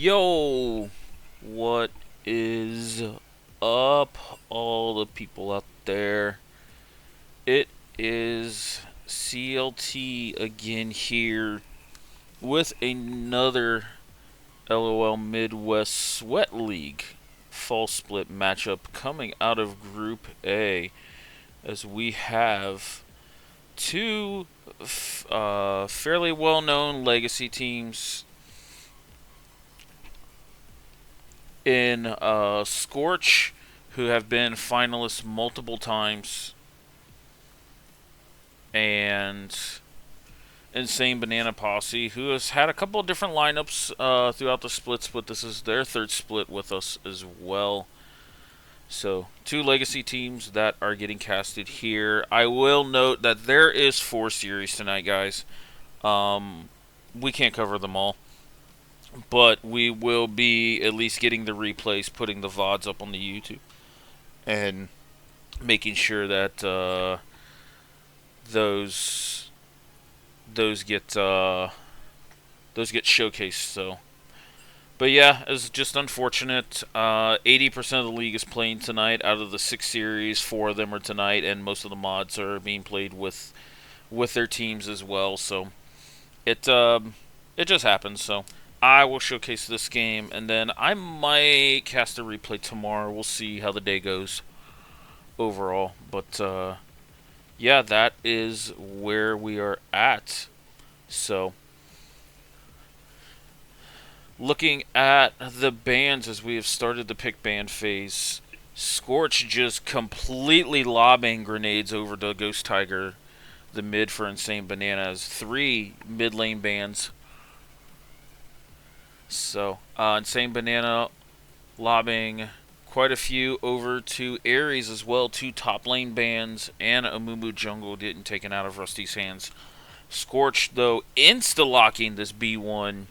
Yo, what is up, all the people out there? It is CLT again here with another LOL Midwest Sweat League fall split matchup coming out of Group A as we have two fairly well known legacy teams in Scorch, who have been finalists multiple times, and Insane Banana Posse, who has had a couple of different lineups throughout the splits, but this is their third split with us as well. So, two legacy teams that are getting casted here. I will note that there is 4 series tonight, guys. We can't cover them all, but we will be at least getting the replays, putting the VODs up on the YouTube, and making sure that those those get showcased. So, but yeah, it's just unfortunate. 80% of the league is playing tonight. Out of the 6 series, 4 of them are tonight, and most of the mods are being played with their teams as well. So it just happens. So I will showcase this game, and then I might cast a replay tomorrow. We'll see how the day goes overall. But yeah, that is where we are at. So, looking at the bands as we have started the pick band phase, Scorch just completely lobbing grenades over to Ghost Tiger, the mid for Insane Bananas. 3 mid lane bands. So, Insane Banana lobbing quite a few over to Ares as well. 2 top lane bands and a Mumu Jungle getting taken out of Rusty's hands. Scorch, though, insta-locking this B1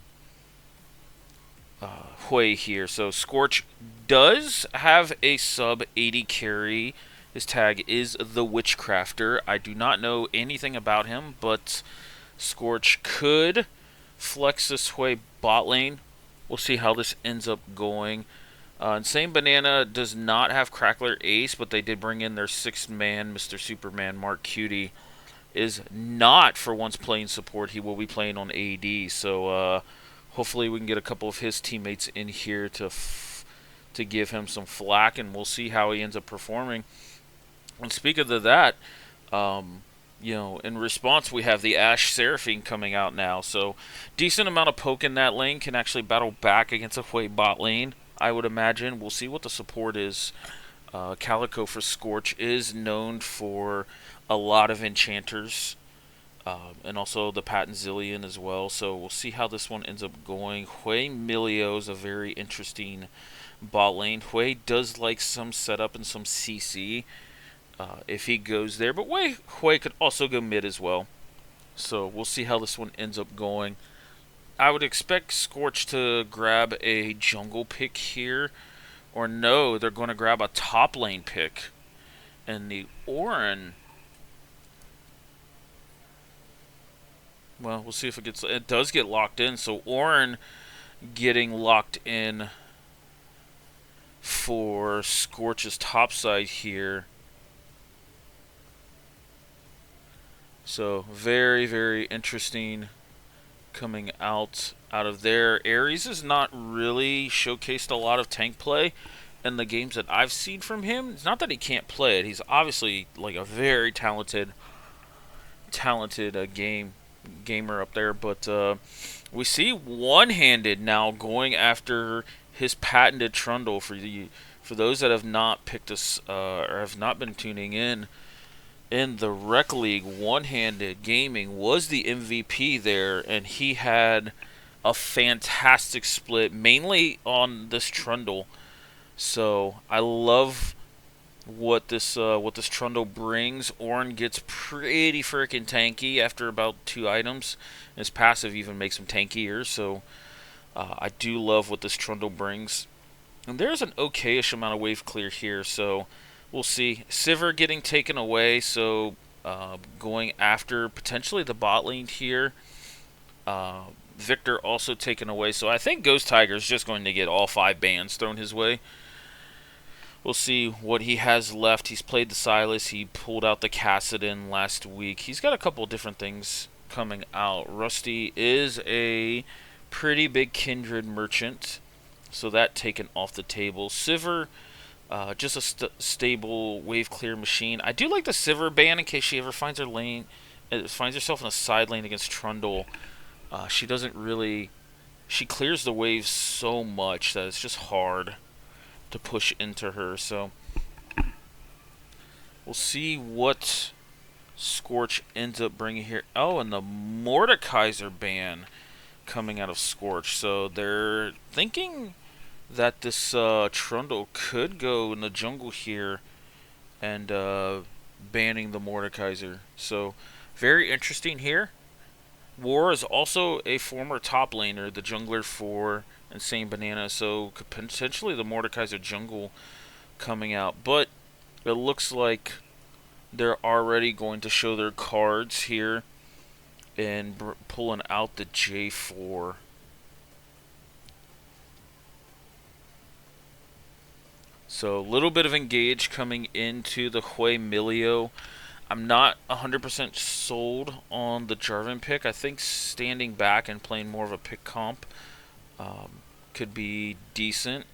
Hui here. So Scorch does have a sub 80 carry. His tag is the Witchcrafter. I do not know anything about him, but Scorch could flex this Hui bot lane. We'll see how this ends up going. Insane Banana does not have Crackler Ace, but they did bring in their 6th man, Mr. Superman, Mark Cutie. Is not for once playing support. He will be playing on AD. So hopefully we can get a couple of his teammates in here to give him some flack, and we'll see how he ends up performing. And speaking of that, in response we have the Ashe Seraphine coming out now. So decent amount of poke in that lane, can actually battle back against a Hui bot lane, I would imagine. We'll see what the support is. Calico for Scorch is known for a lot of enchanters, and also the Patent Zillion as well. So we'll see how this one ends up going. Hui Milio is a very interesting bot lane. Hui does like some setup and some CC if he goes there, but Hui could also go mid as well. So we'll see how this one ends up going. I would expect Scorch to grab a jungle pick here, or no, they're going to grab a top lane pick. And the Orin, well, we'll see if it does get locked in. So Orin getting locked in for Scorch's top side here. So very, very interesting coming out of there. Ares has not really showcased a lot of tank play in the games that I've seen from him. It's not that he can't play it. He's obviously like a very talented gamer up there, but we see one-handed now going after his patented Trundle. For those that have not picked us or have not been tuning in the Rec League, one-handed gaming was the MVP there, and he had a fantastic split, mainly on this Trundle. So I love what this Trundle brings. Ornn gets pretty freaking tanky after about 2 items. His passive even makes him tankier. So I do love what this Trundle brings. And there's an okayish amount of wave clear here. So we'll see. Sivir getting taken away. So going after potentially the bot lane here. Victor also taken away. So I think Ghost Tiger is just going to get all 5 bans thrown his way. We'll see what he has left. He's played the Silas. He pulled out the Cassidon last week. He's got a couple different things coming out. Rusty is a pretty big Kindred merchant, so that taken off the table. Sivir, just a stable wave clear machine. I do like the Sivir ban in case she ever finds finds herself in a side lane against Trundle. She doesn't really... She clears the waves so much that it's just hard to push into her, so we'll see what Scorch ends up bringing here. Oh, and the Mordekaiser ban coming out of Scorch, so they're thinking that this Trundle could go in the jungle here and banning the Mordekaiser, so very interesting here. War is also a former top laner, the jungler for Insane Banana, so potentially the Mordekaiser jungle coming out. But it looks like they're already going to show their cards here and pulling out the J4. So a little bit of engage coming into the Hui Milio. I'm not 100% sold on the Jarvan pick. I think standing back and playing more of a pick comp could be decent.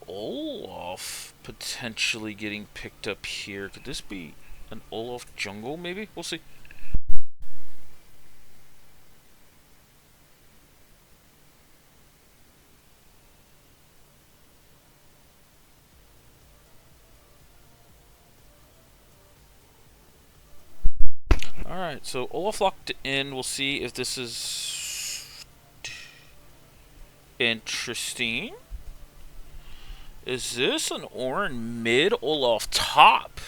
Olaf potentially getting picked up here. Could this be an Olaf jungle, maybe? We'll see. Alright, so Olaf locked in. We'll see if this is interesting. Is this an Ornn mid, Olaf top?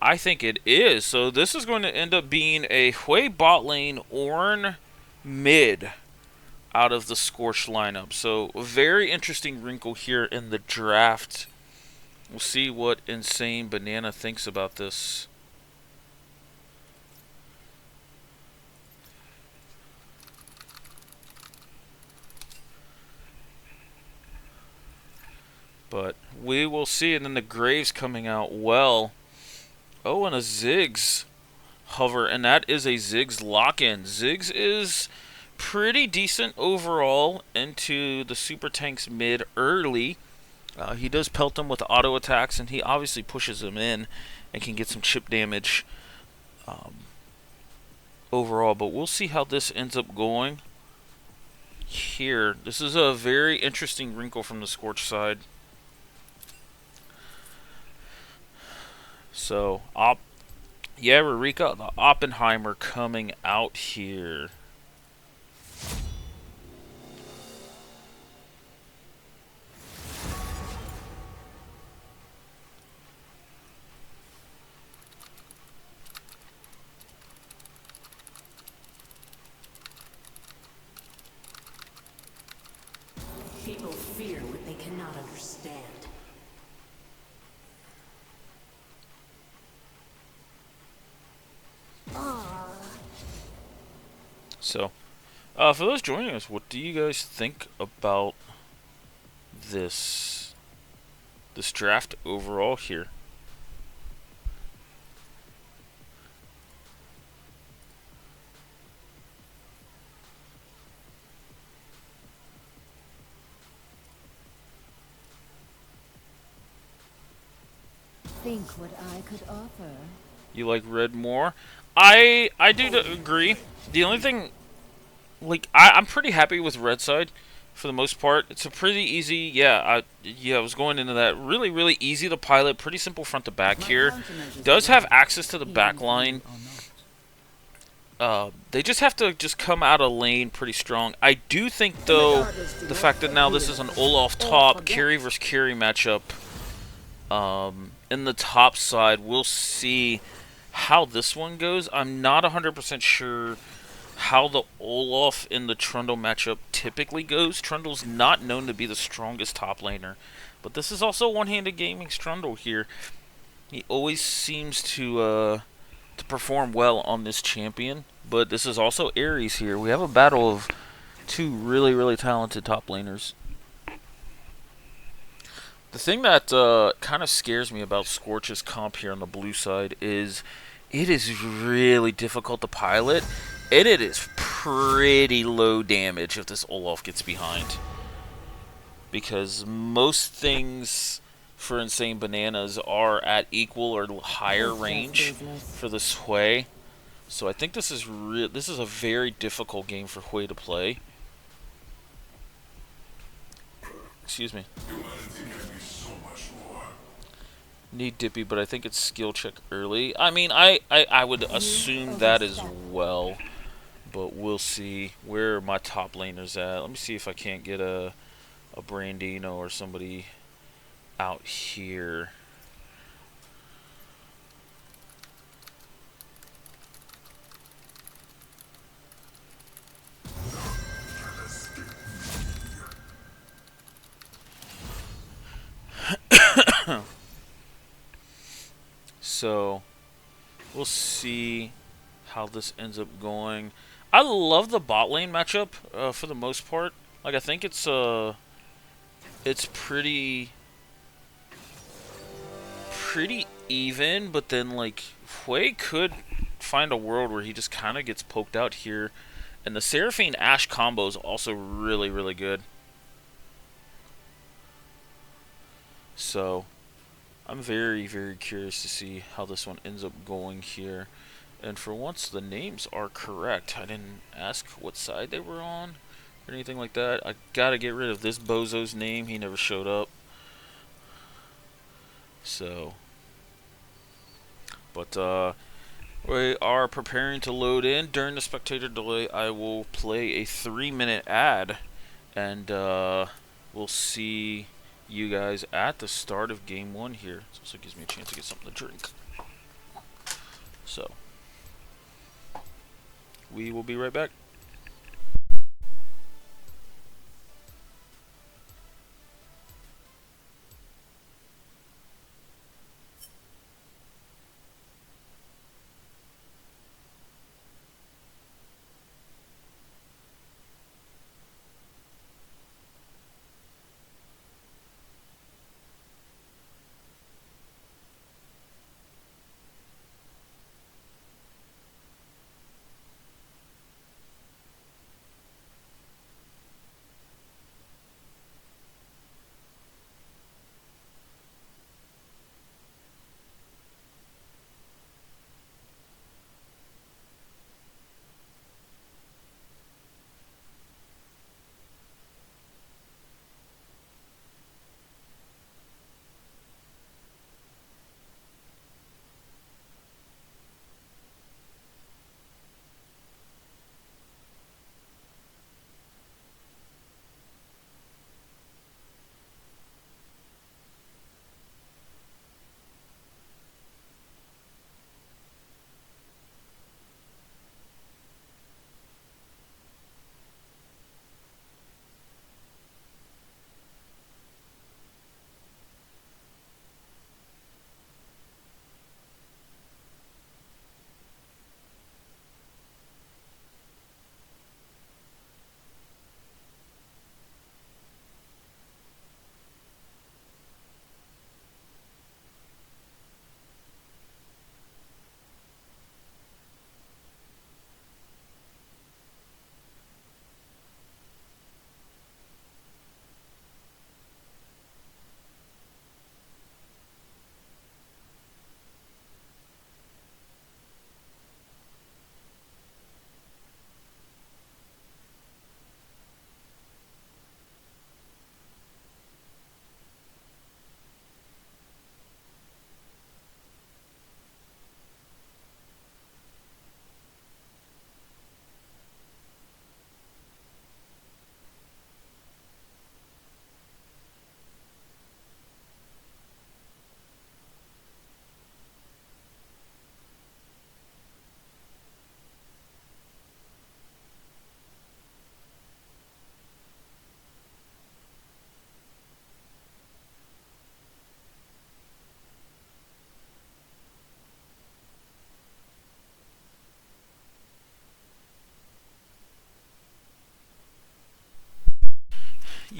I think it is. So this is going to end up being a Hui bot lane, Ornn mid out of the Scorch lineup. So a very interesting wrinkle here in the draft. We'll see what Insane Banana thinks about this. But we will see. And then the Graves coming out well. Oh, and a Ziggs hover. And that is a Ziggs lock-in. Ziggs is pretty decent overall into the Super Tanks mid early. He does pelt them with auto attacks, and he obviously pushes them in and can get some chip damage overall. But we'll see how this ends up going here. This is a very interesting wrinkle from the Scorch side. So, yeah, Rurika, the Oppenheimer coming out here. People fear what they cannot understand. So, for those joining us, what do you guys think about this draft overall here? Think what I could offer. You like red more? I do agree. The only thing, like, I'm pretty happy with red side for the most part. It's a pretty easy, yeah, I was going into that. Really easy to pilot. Pretty simple front to back here. Does have access to the back line. They just have to come out of lane pretty strong. I do think, though, the fact that now this is an Olaf top carry versus carry matchup in the top side, we'll see how this one goes. I'm not 100% sure how the Olaf in the Trundle matchup typically goes. Trundle's not known to be the strongest top laner, but this is also one-handed gaming's Trundle here. He always seems to to perform well on this champion, but this is also Ares here. We have a battle of two really, really talented top laners. The thing that kind of scares me about Scorch's comp here on the blue side is it is really difficult to pilot, and it is pretty low damage if this Olaf gets behind. Because most things for Insane Bananas are at equal or higher range for the Hui. So I think this is a very difficult game for Hui to play. Excuse me. Need Dippy, but I think it's skill check early. I mean, I would assume that as well. But we'll see where my top laner's at. Let me see if I can't get a Brandino or somebody out here. So we'll see how this ends up going. I love the bot lane matchup for the most part. Like I think it's pretty even, but then like Hui could find a world where he just kind of gets poked out here, and the Seraphine Ashe combo is also really, really good. So I'm very, very curious to see how this one ends up going here. And for once, the names are correct. I didn't ask what side they were on or anything like that. I gotta get rid of this bozo's name. He never showed up. So, but we are preparing to load in. During the spectator delay, I will play a 3-minute ad, and we'll see you guys at the start of game 1 here. This also gives me a chance to get something to drink. So, we will be right back.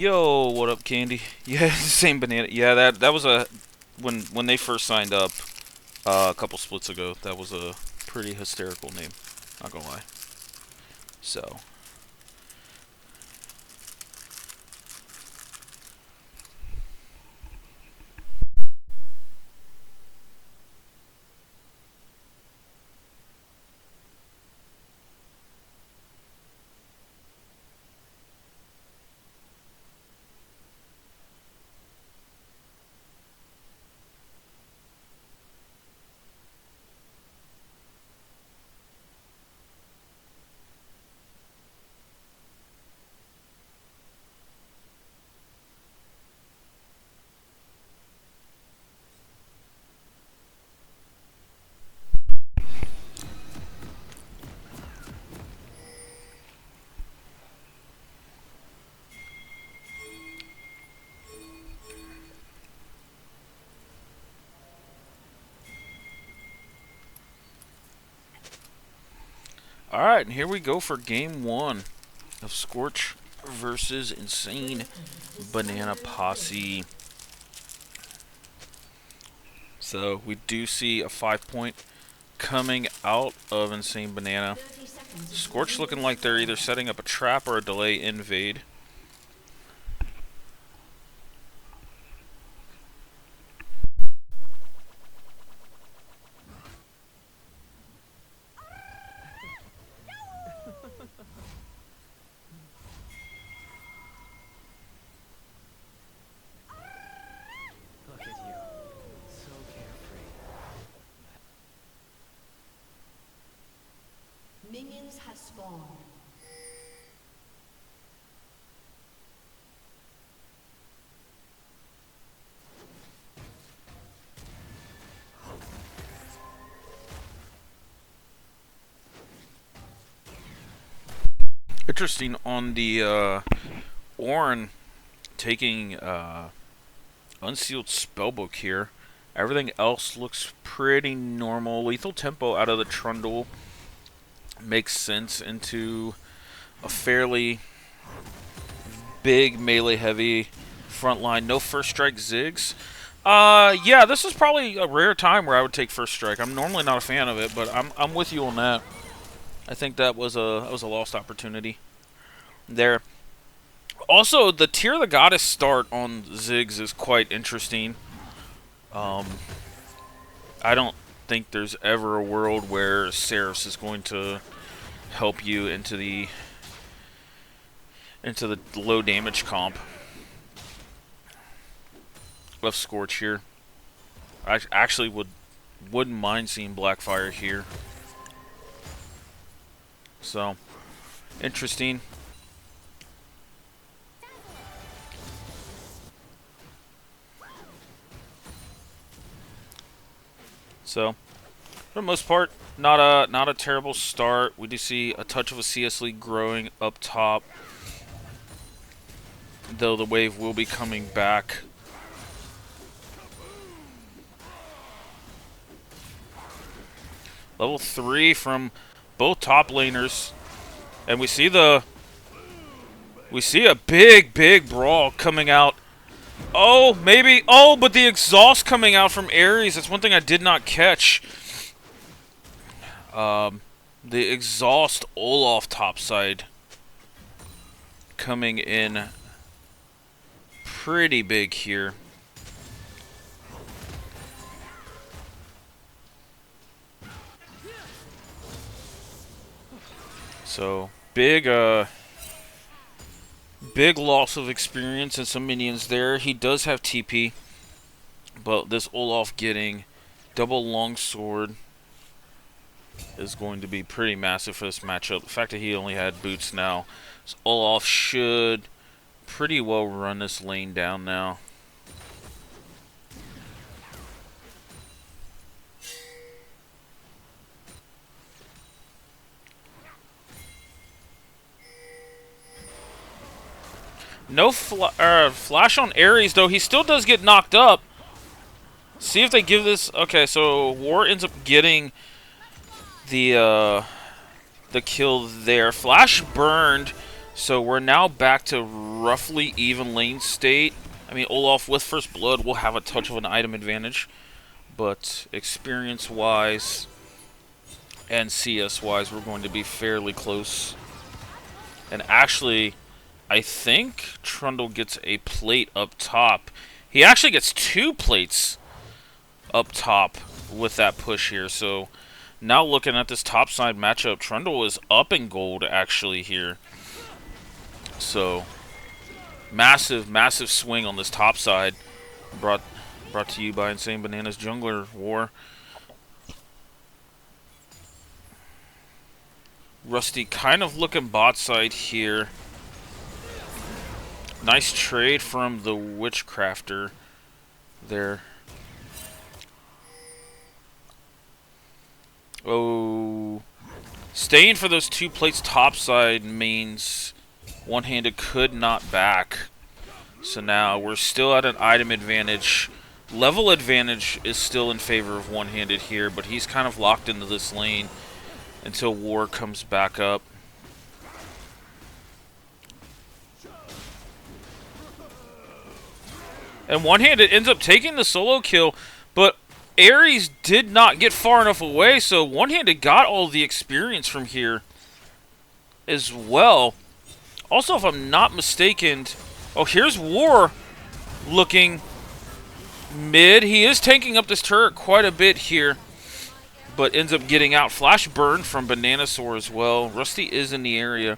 Yo, what up, Candy? Yeah, same banana. Yeah, that was a when they first signed up a couple splits ago. That was a pretty hysterical name. Not gonna lie. So. Alright, and here we go for game one of Scorch versus Insane Banana Posse. So, we do see a 5-point coming out of Insane Banana. Scorch looking like they're either setting up a trap or a delay invade. Look at you. So carefree. Minions have spawned. Interesting on the Ornn taking Unsealed Spellbook here. Everything else looks pretty normal. Lethal Tempo out of the Trundle makes sense into a fairly big melee heavy front line. No first strike Ziggs. Yeah, this is probably a rare time where I would take first strike. I'm normally not a fan of it, but I'm with you on that. I think that was a lost opportunity there. Also, the Tear of the Goddess start on Ziggs is quite interesting. I don't think there's ever a world where Seraph is going to help you into the low damage comp of Scorch here. I actually wouldn't mind seeing Blackfire here. So, interesting. So, for the most part, not a terrible start. We do see a touch of a CS lead growing up top, though the wave will be coming back. Level 3 from both top laners, and we see a big brawl coming out. Oh, maybe. Oh, but the exhaust coming out from Ares. That's one thing I did not catch. The exhaust Olaf topside coming in pretty big here. So, big loss of experience and some minions there. He does have TP, but this Olaf getting double longsword is going to be pretty massive for this matchup. The fact that he only had boots now, so Olaf should pretty well run this lane down now. No flash on Ares, though. He still does get knocked up. See if they give this... Okay, so War ends up getting the kill there. Flash burned. So we're now back to roughly even lane state. I mean, Olaf with First Blood will have a touch of an item advantage, but experience-wise and CS-wise, we're going to be fairly close. And actually, I think Trundle gets a plate up top. He actually gets 2 plates up top with that push here. So now looking at this top side matchup, Trundle is up in gold actually here. So massive, massive swing on this top side. Brought to you by Insane Bananas Jungler War. Rusty kind of looking bot side here. Nice trade from the Witchcrafter there. Oh, staying for those 2 plates topside means one-handed could not back. So now we're still at an item advantage. Level advantage is still in favor of one-handed here, but he's kind of locked into this lane until War comes back up. And one-handed ends up taking the solo kill, but Ares did not get far enough away, so one-handed got all the experience from here as well. Also, if I'm not mistaken, oh, here's War looking mid. He is tanking up this turret quite a bit here, but ends up getting out. Flash burn from Bananasaur as well. Rusty is in the area.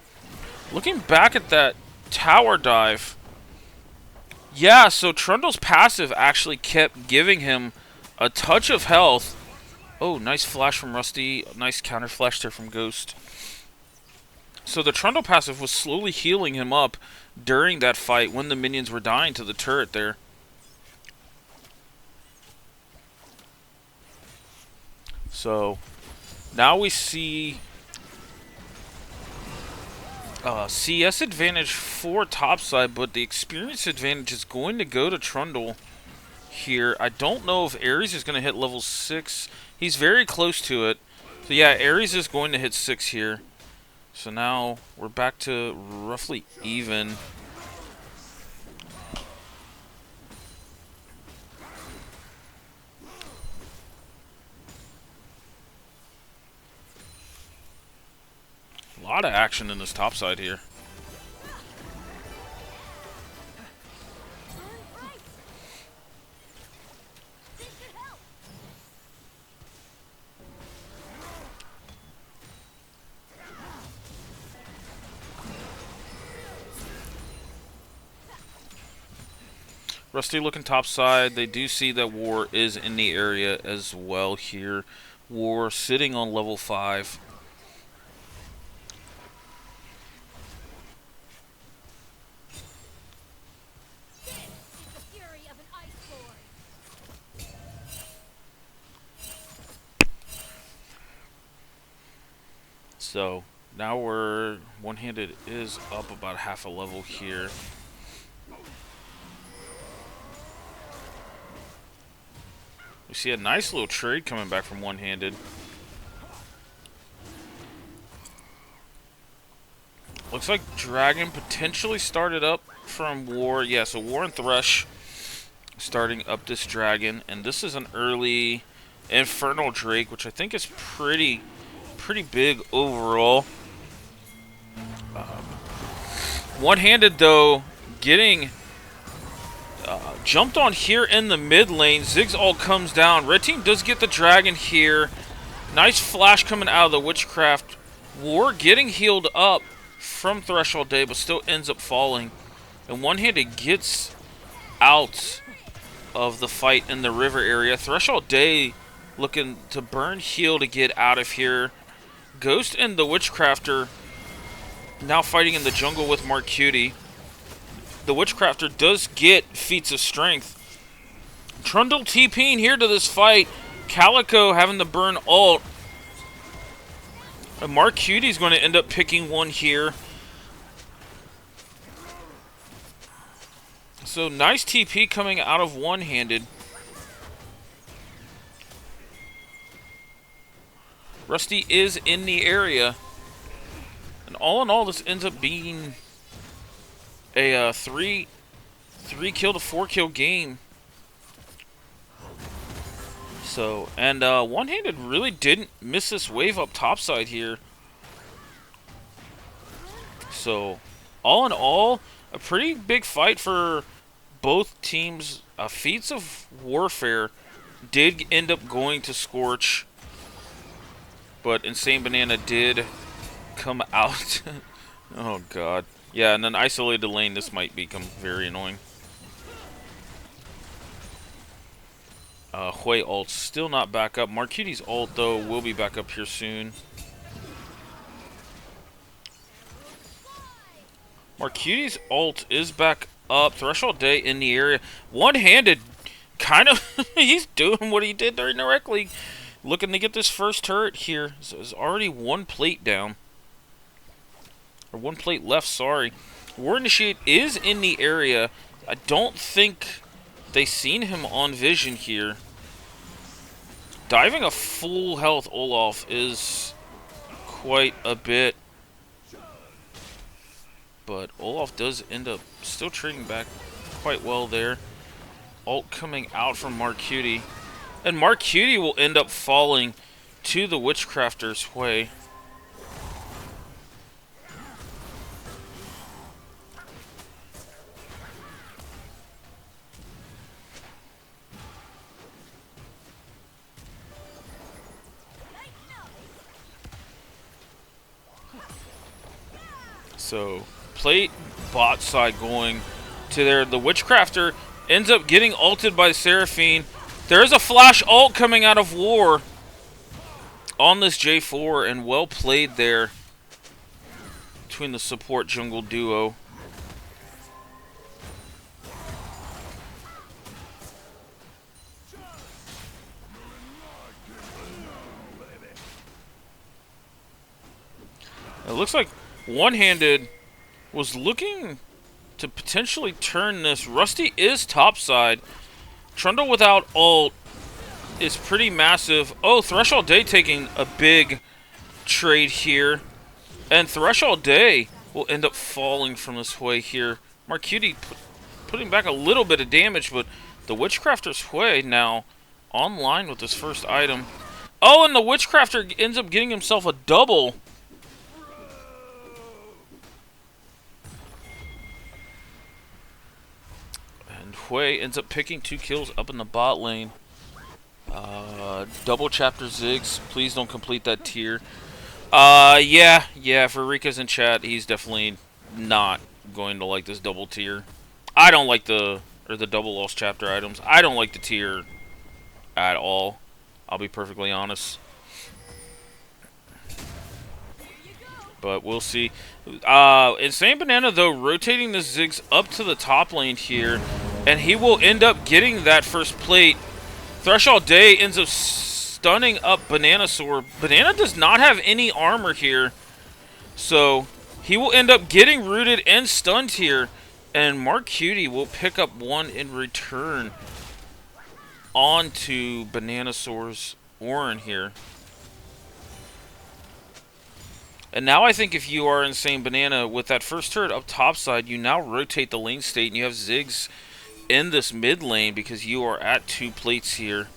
Looking back at that tower dive, yeah, so Trundle's passive actually kept giving him a touch of health. Oh, nice flash from Rusty. Nice counter flash there from Ghost. So the Trundle passive was slowly healing him up during that fight when the minions were dying to the turret there. So now we see CS advantage for topside, but the experience advantage is going to go to Trundle here. I don't know if Ares is going to hit level 6. He's very close to it. So yeah, Ares is going to hit 6 here. So now we're back to roughly even. A lot of action in this top side here. Rusty looking top side. They do see that War is in the area as well here. War sitting on level 5. So now we're one-handed is up about half a level here. We see a nice little trade coming back from one-handed. Looks like Dragon potentially started up from War. Yeah, so War and Thresh starting up this Dragon. And this is an early Infernal Drake, which I think is pretty big overall. One-handed, though, getting jumped on here in the mid lane. Ziggs all comes down. Red team does get the Dragon here. Nice flash coming out of the Witchcraft. War getting healed up from Thresh all day, but still ends up falling. And one-handed gets out of the fight in the river area. Thresh all day looking to burn heal to get out of here. Ghost and the Witchcrafter now fighting in the jungle with Marcutie. The Witchcrafter does get feats of strength. Trundle TPing here to this fight. Calico having the burn ult. And Marcutie's going to end up picking one here. So nice TP coming out of one-handed. Rusty is in the area. And all in all, this ends up being a three kill to 4 kill game. So, and one-handed really didn't miss this wave up topside here. So, all in all, a pretty big fight for both teams. Feats of Warfare did end up going to Scorch, but Insane Banana did come out. Oh god. Yeah, and then isolated lane, this might become very annoying. Hui ult still not back up. Marcuti's ult, though, will be back up here soon. Marcuti's ult is back up. Threshold Day in the area. One-handed, kind of, he's doing what he did during the Rec League. Looking to get this first turret here. So there's already one plate down. Or one plate left, sorry. War Initiate is in the area. I don't think they seen him on vision here. Diving a full health Olaf is quite a bit. But Olaf does end up still trading back quite well there. Ult coming out from Marcuti. And Marcuti will end up falling to the Witchcrafter's way. So, plate bot side going to there. The Witchcrafter ends up getting ulted by Seraphine. There's a flash ult coming out of War on this J4, and well played there between the support jungle duo. It looks like one-handed was looking to potentially turn this. Rusty is topside. Trundle without ult is pretty massive. Oh, Threshold Day taking a big trade here. And Threshold Day will end up falling from this way here. Marcuti putting back a little bit of damage, but the Witchcrafter's way now online with his first item. Oh, and the Witchcrafter ends up getting himself a double. Hui ends up picking 2 kills up in the bot lane. Double chapter Ziggs. Please don't complete that tier. Yeah, for Rika's in chat, he's definitely not going to like this double tier. I don't like the double lost chapter items. I don't like the tier at all. I'll be perfectly honest. But we'll see. Insane Banana, though, rotating the Ziggs up to the top lane here. And he will end up getting that first plate. Threshold Day ends up stunning up Bananasaur. Banana does not have any armor here. So, he will end up getting rooted and stunned here. And Marcuti will pick up one in return onto Bananasaur's Orin here. And now I think if you are Insane Banana, with that first turret up topside, you now rotate the lane state and you have Ziggs in this mid lane because you are at 2 plates here.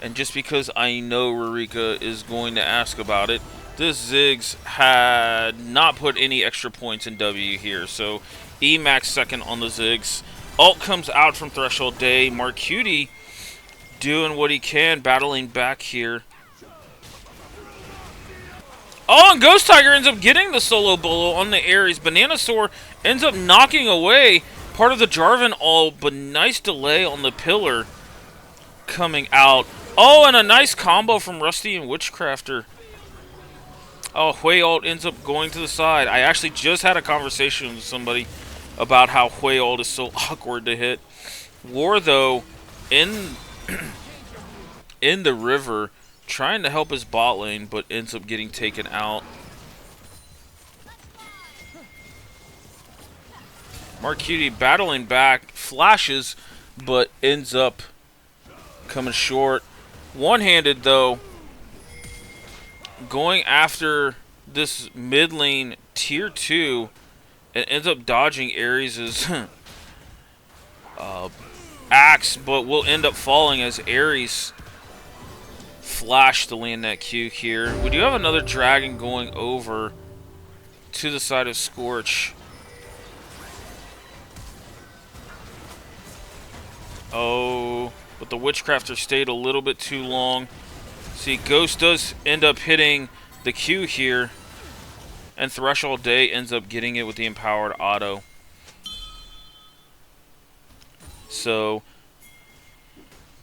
And just because I know Rurika is going to ask about it, this Ziggs had not put any extra points in W here. So E max second on the Ziggs. Ult comes out from Threshold Day. Marcuti doing what he can, battling back here. Oh, and Ghost Tiger ends up getting the solo bolo on the Ares. Bananasaur ends up knocking away part of the Jarvan ult, but nice delay on the pillar coming out. Oh, and a nice combo from Rusty and Witchcrafter. Oh, Hui ult ends up going to the side. I actually just had a conversation with somebody about how Hui ult is so awkward to hit. War, though, in the river, trying to help his bot lane, but ends up getting taken out. Marcuti battling back, flashes, but ends up coming short. One-handed, though, going after this mid lane tier 2 and ends up dodging Ares' uh, axe, but will end up falling as Ares flash to land that Q here. We do have another dragon going over to the side of Scorch. Oh, but the Witchcrafter stayed a little bit too long. See, Ghost does end up hitting the Q here, and Thresh All Day ends up getting it with the Empowered Auto. So,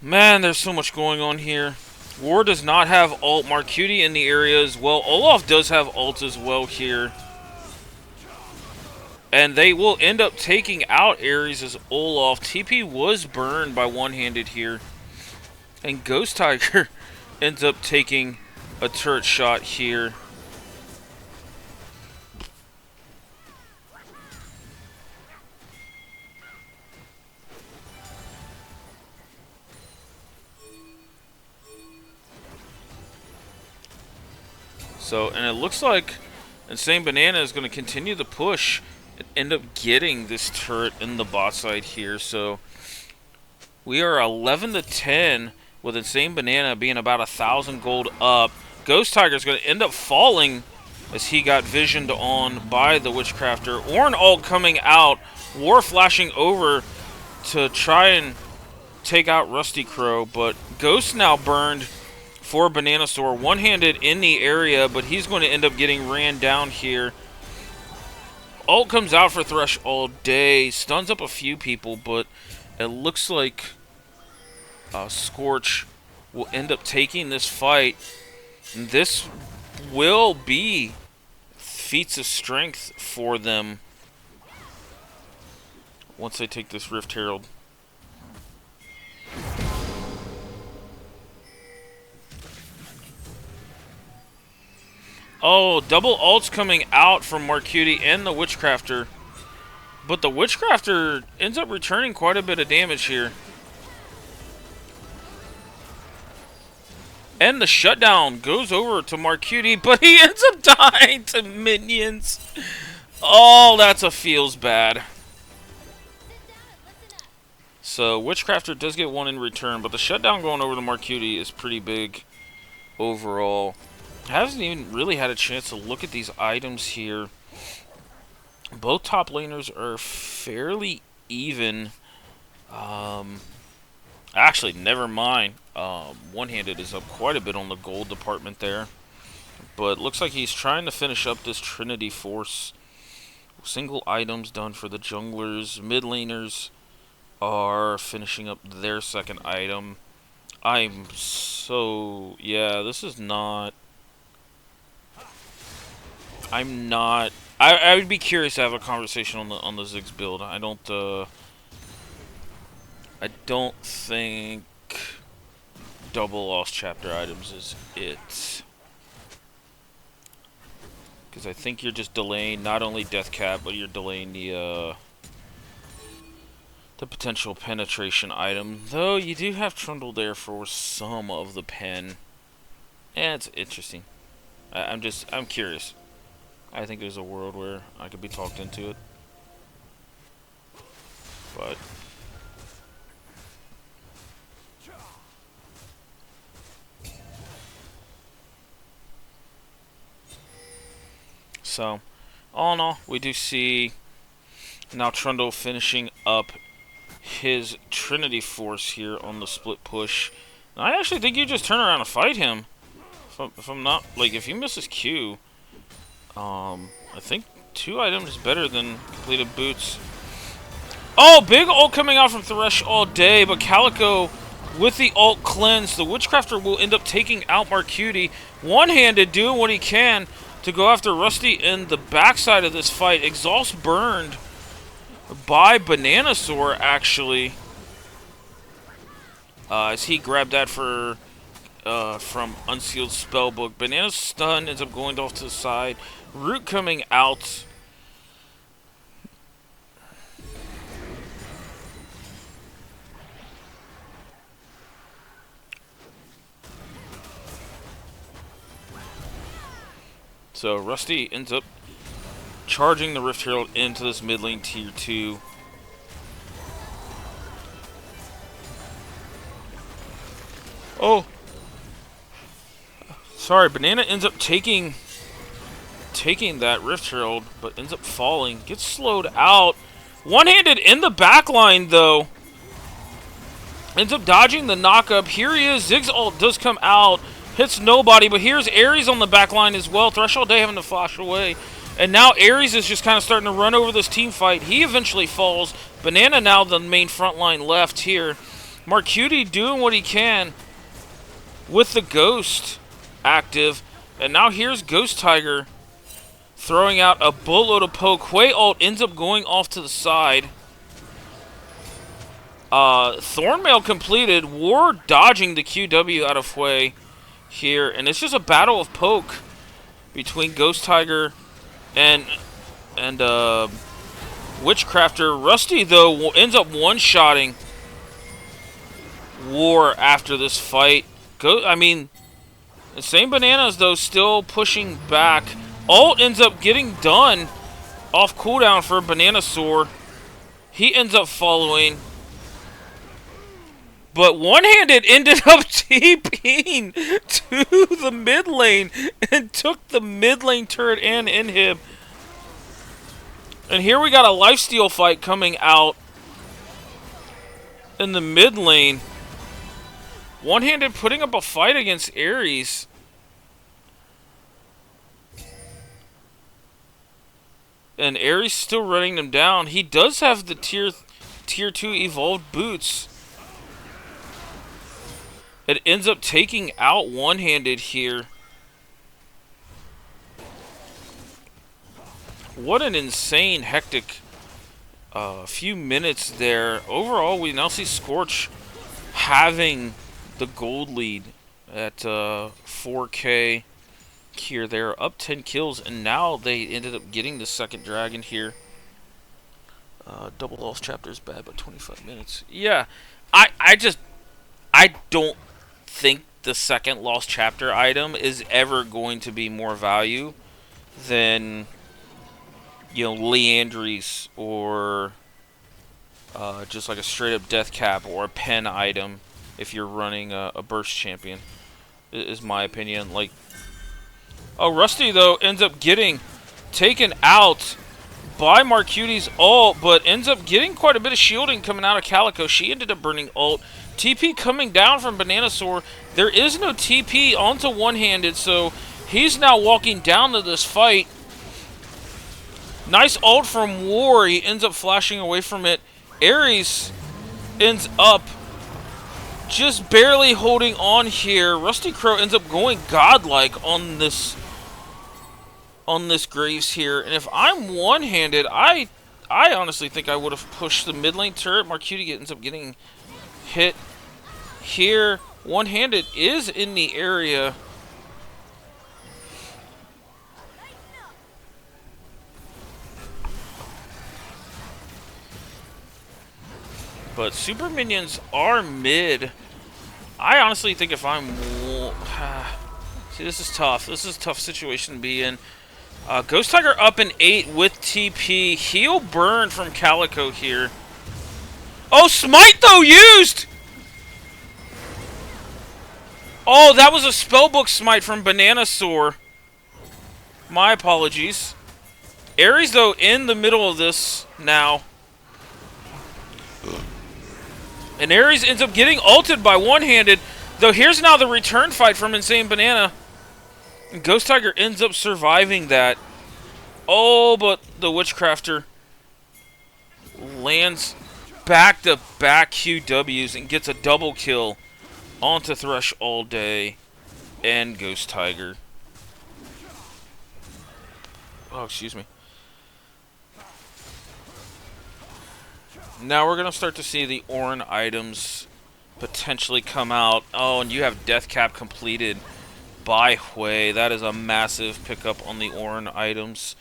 man, there's so much going on here. War does not have ult. Marcuti in the area as well. Olaf does have ult as well here. And they will end up taking out Ares as Olaf. TP was burned by one-handed here. And Ghost Tiger ends up taking a turret shot here. So, and it looks like Insane Banana is going to continue the push and end up getting this turret in the bot side here. So, we are 11 to 10 with Insane Banana being about 1,000 gold up. Ghost Tiger is going to end up falling as he got visioned on by the Witchcrafter. Ornn ult coming out. War flashing over to try and take out Rusty Crow, but Ghost now burned for Bananasaur, one-handed in the area, but he's going to end up getting ran down here. Ult comes out for Thresh All Day, stuns up a few people, but it looks like Scorch will end up taking this fight. And this will be feats of strength for them once they take this Rift Herald. Oh, double ults coming out from Marcuti and the Witchcrafter. But the Witchcrafter ends up returning quite a bit of damage here. And the shutdown goes over to Marcuti, but he ends up dying to minions. Oh, that's a feels bad. So, Witchcrafter does get one in return, but the shutdown going over to Marcuti is pretty big overall. Hasn't even really had a chance to look at these items here. Both top laners are fairly even. Actually, never mind. One-handed is up quite a bit on the gold department there. But looks like he's trying to finish up this Trinity Force. Single items done for the junglers. Mid laners are finishing up their second item. Yeah, this is not... I would be curious to have a conversation on the Ziggs build. I don't think double lost chapter items is it. Because I think you're just delaying not only death cap, but you're delaying the potential penetration item. Though you do have Trundle there for some of the pen. Yeah, it's interesting. I'm curious. I think there's a world where I could be talked into it. But so, all in all, we do see now Trundle finishing up his Trinity Force here on the split push. And I actually think you just turn around and fight him. If I'm not, like, if he misses Q, I think 2 items is better than completed boots. Oh, big ult coming out from Thresh All Day, but Calico with the ult cleanse. The Witchcrafter will end up taking out Marcuti. One-handed, doing what he can to go after Rusty in the backside of this fight. Exhaust burned by Bananasaur, actually. As he grabbed that from Unsealed Spellbook. Banana's stun ends up going off to the side. Root coming out. So Rusty ends up charging the Rift Herald into this mid lane tier 2. Oh! Sorry, Banana ends up taking that Rift Herald, but ends up falling. Gets slowed out. One-handed in the back line, though. Ends up dodging the knock-up. Here he is. Zig's ult does come out. Hits nobody, but here's Ares on the back line as well. Threshold Day having to flash away. And now Ares is just kind of starting to run over this team fight. He eventually falls. Banana now the main front line left here. Marcuti doing what he can with the Ghost active. And now here's Ghost Tiger throwing out a boatload of poke. Hwei ult ends up going off to the side. Thornmail completed. War dodging the QW out of Hwei here. And it's just a battle of poke between Ghost Tiger and Witchcrafter. Rusty, though, ends up one-shotting War after this fight. The same Bananas, though, still pushing back. Ult ends up getting done off cooldown for Bananasaur. He ends up following. But one-handed ended up TPing to the mid lane and took the mid lane turret and inhib. And here we got a lifesteal fight coming out in the mid lane. One-handed putting up a fight against Ares. And Ares still running them down. He does have the tier 2 evolved boots. It ends up taking out one-handed here. What an insane, hectic few minutes there. Overall, we now see Scorch having the gold lead at 4K here. They're up 10 kills, and now they ended up getting the second dragon here. Double lost chapter is bad, but 25 minutes. Yeah, I don't think the second lost chapter item is ever going to be more value than, Leandry's or just like a straight up death cap or a pen item if you're running a burst champion, is my opinion. Like, oh, Rusty, though, ends up getting taken out by Marcuti's ult, but ends up getting quite a bit of shielding coming out of Calico. She ended up burning ult. TP coming down from Bananasaur. There is no TP onto one-handed, so he's now walking down to this fight. Nice ult from War. He ends up flashing away from it. Ares ends up just barely holding on here. Rusty Crow ends up going godlike on this Graves here. And if I'm one-handed, I honestly think I would have pushed the mid lane turret. Marcuti ends up getting hit here. One-handed is in the area. But super minions are mid. I honestly think if I'm... See, this is tough. This is a tough situation to be in. Ghost Tiger up in 8 with TP. Heal burn from Calico here. Oh, Smite, though, used! Oh, that was a spellbook smite from Bananasaur. My apologies. Ares, though, in the middle of this now. And Ares ends up getting ulted by one-handed. Though here's now the return fight from Insane Banana. And Ghost Tiger ends up surviving that. Oh, but the Witchcrafter lands back-to-back QWs and gets a double kill onto Thresh all day and Ghost Tiger. Oh, excuse me. Now we're going to start to see the Orin items potentially come out. Oh, and you have Death Cap completed by Hwei. That is a massive pickup on the Orin items.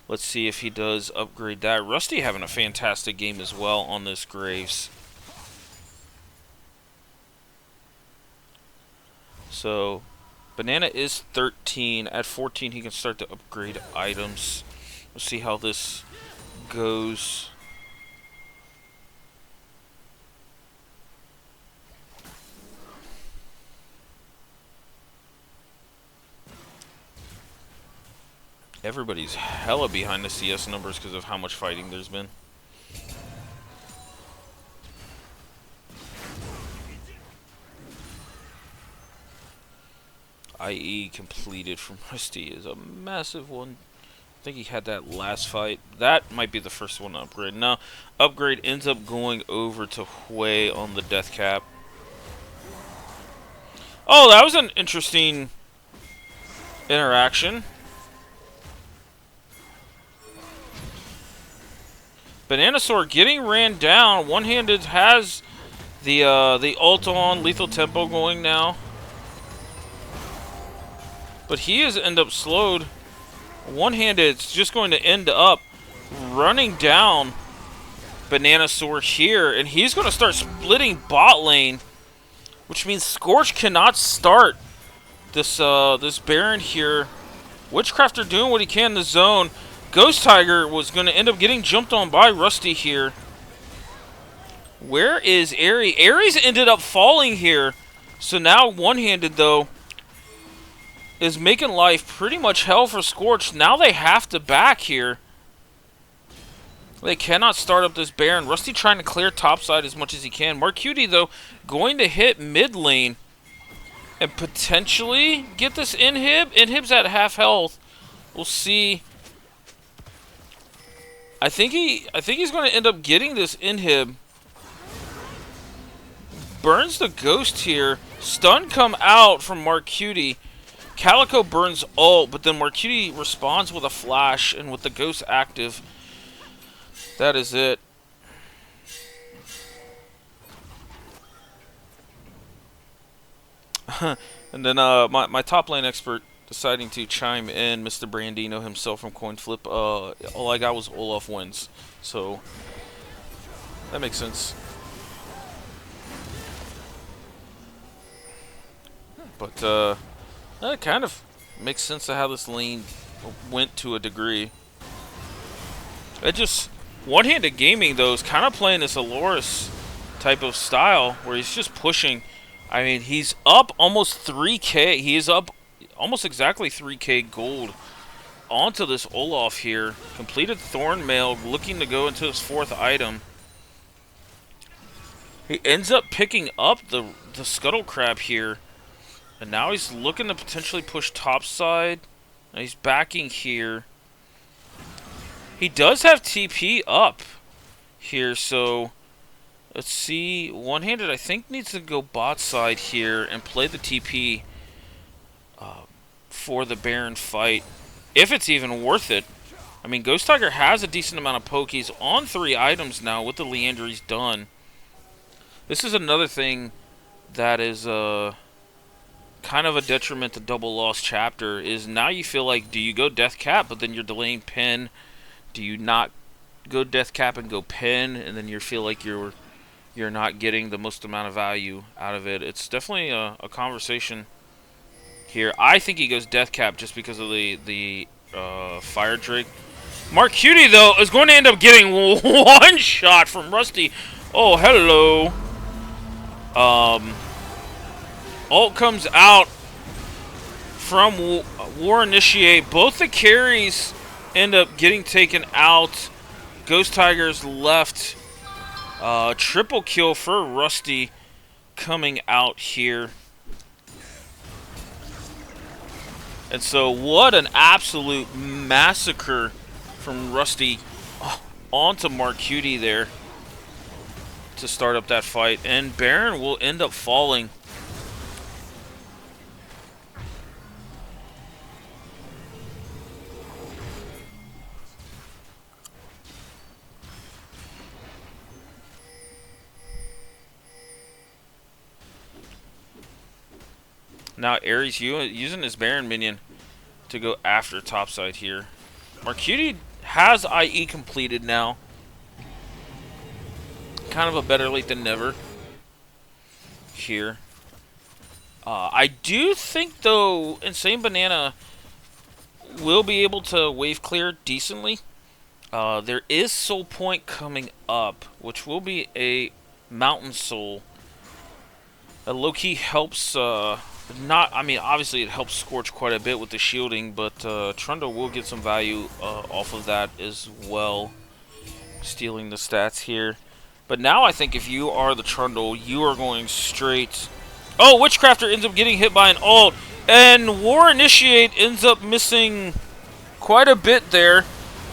Let's see if he does upgrade that. Rusty having a fantastic game as well on this Graves. So, Banana is 13. At 14, he can start to upgrade items. We'll see how this goes. Everybody's hella behind the CS numbers because of how much fighting there's been. IE completed from Rusty is a massive one. I think he had that last fight. That might be the first one to upgrade. Now, upgrade ends up going over to Hui on the death cap. Oh, that was an interesting interaction. Bananasaur getting ran down. One-handed has the ult on, lethal tempo going now. But he is end up slowed. One-handed is just going to end up running down Bananasaur here, and he's going to start splitting bot lane, which means Scorch cannot start this this Baron here. Witchcrafter doing what he can in the zone. Ghost Tiger was going to end up getting jumped on by Rusty here. Where is Aerie? Aries ended up falling here. So now one-handed, though, is making life pretty much hell for Scorch. Now they have to back here. They cannot start up this Baron. Rusty trying to clear topside as much as he can. Marcutie, though, going to hit mid lane and potentially get this inhib. Inhib's at half health. We'll see. I think he's going to end up getting this inhib. Burns the ghost here. Stun come out from Marcutie. Calico burns ult, but then Marcutie responds with a flash, and with the ghost active, that is it. And then my top lane expert deciding to chime in, Mr. Brandino himself from Coin Flip. All I got was Olaf wins, so that makes sense. But that kind of makes sense of how this lane went to a degree. It just one-handed gaming though is kind of playing this Aloris type of style where he's just pushing. I mean, he's up almost 3K. He is up almost exactly 3K gold onto this Olaf here. Completed Thorn Mail, looking to go into his 4th item. He ends up picking up the Scuttle Crab here. And now he's looking to potentially push topside. And he's backing here. He does have TP up here, so let's see. One-handed, I think, needs to go bot side here and play the TP for the Baron fight, if it's even worth it. I mean, Ghost Tiger has a decent amount of poke. He's on 3 items now with the Leandry's done. This is another thing that is kind of a detriment to Double Lost Chapter, is now you feel like, do you go Death Cap, but then you're delaying Pin? Do you not go Death Cap and go Pin, and then you feel like you're not getting the most amount of value out of it? It's definitely a conversation here. I think he goes Death Cap just because of the Fire Drake. Marcutie, though, is going to end up getting one shot from Rusty. Oh, hello. Ult comes out from War Initiate. Both the carries end up getting taken out. Ghost Tiger's left. Triple kill for Rusty coming out here. And so what an absolute massacre from Rusty onto Marcutie there to start up that fight. And Baron will end up falling. Now Ares using his Baron minion to go after topside here. Marcutie has IE completed now. Kind of a better late than never here. I do think, though, Insane Banana will be able to wave clear decently There is Soul Point coming up, which will be a Mountain Soul. Low-key helps, not, I mean, obviously it helps Scorch quite a bit with the shielding, but Trundle will get some value off of that as well, stealing the stats here. But now I think if you are the Trundle, you are going straight... Oh, Witchcrafter ends up getting hit by an ult, and War Initiate ends up missing quite a bit there.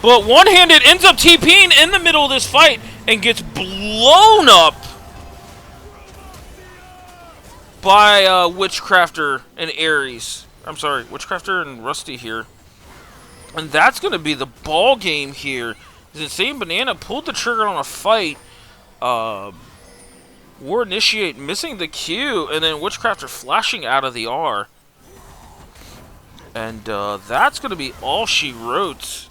But One-Handed ends up TPing in the middle of this fight and gets blown up by Witchcrafter and Ares. I'm sorry, Witchcrafter and Rusty here. And that's going to be the ball game here. Insane Banana pulled the trigger on a fight. War Initiate missing the Q, and then Witchcrafter flashing out of the R. And that's going to be all she wrote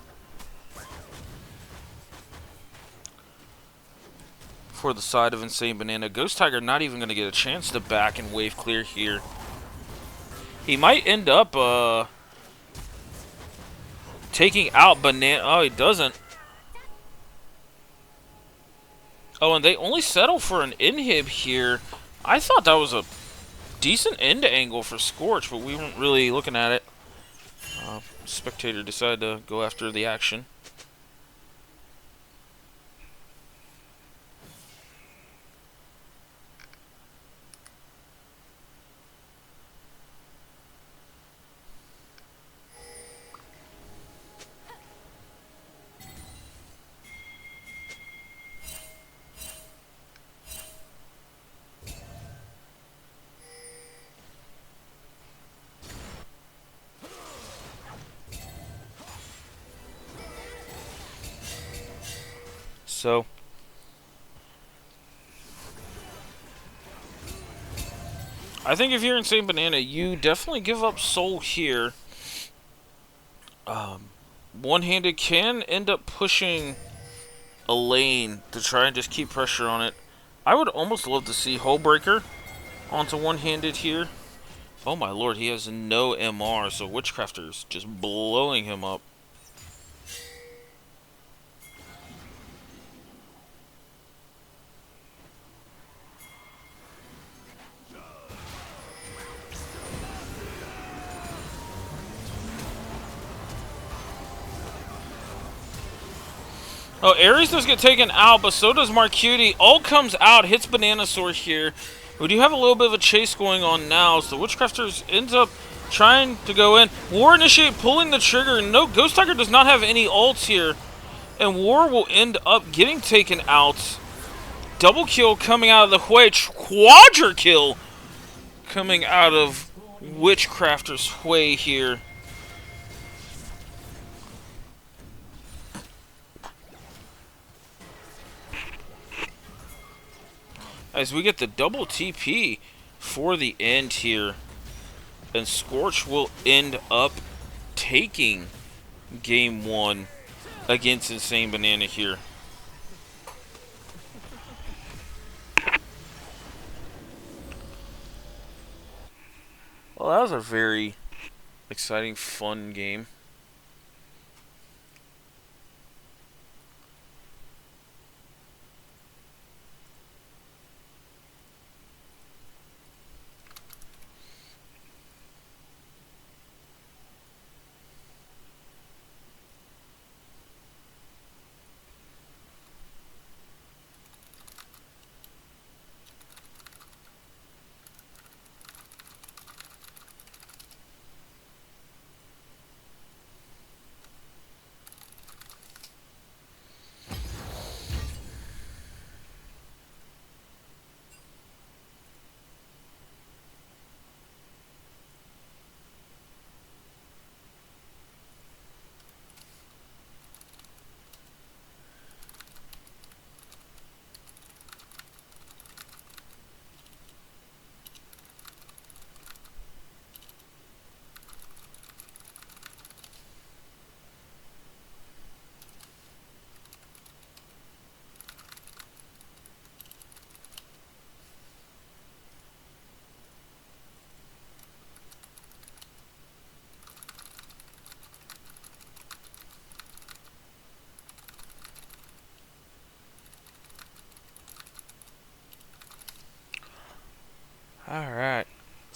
for the side of Insane Banana. Ghost Tiger not even going to get a chance to back and wave clear here. He might end up taking out Banana. Oh, he doesn't. Oh, and they only settle for an inhib here. I thought that was a decent end angle for Scorch, but we weren't really looking at it. Spectator decided to go after the action. So, I think if you're Insane Banana, you definitely give up Soul here. One-Handed can end up pushing a lane to try and just keep pressure on it. I would almost love to see Hullbreaker onto One-Handed here. Oh my lord, he has no MR, so Witchcrafter's just blowing him up. Oh, Ares does get taken out, but so does Marcuti. Ult comes out, hits Bananasaur here. We do have a little bit of a chase going on now, so Witchcrafters ends up trying to go in. War Initiate pulling the trigger. No, Ghost Tiger does not have any ults here. And War will end up getting taken out. Double kill coming out of the Hui. Quadra kill coming out of Witchcrafter's Hui here. As we get the double TP for the end here. And Scorch will end up taking game 1 against Insane Banana here. Well, that was a very exciting, fun game.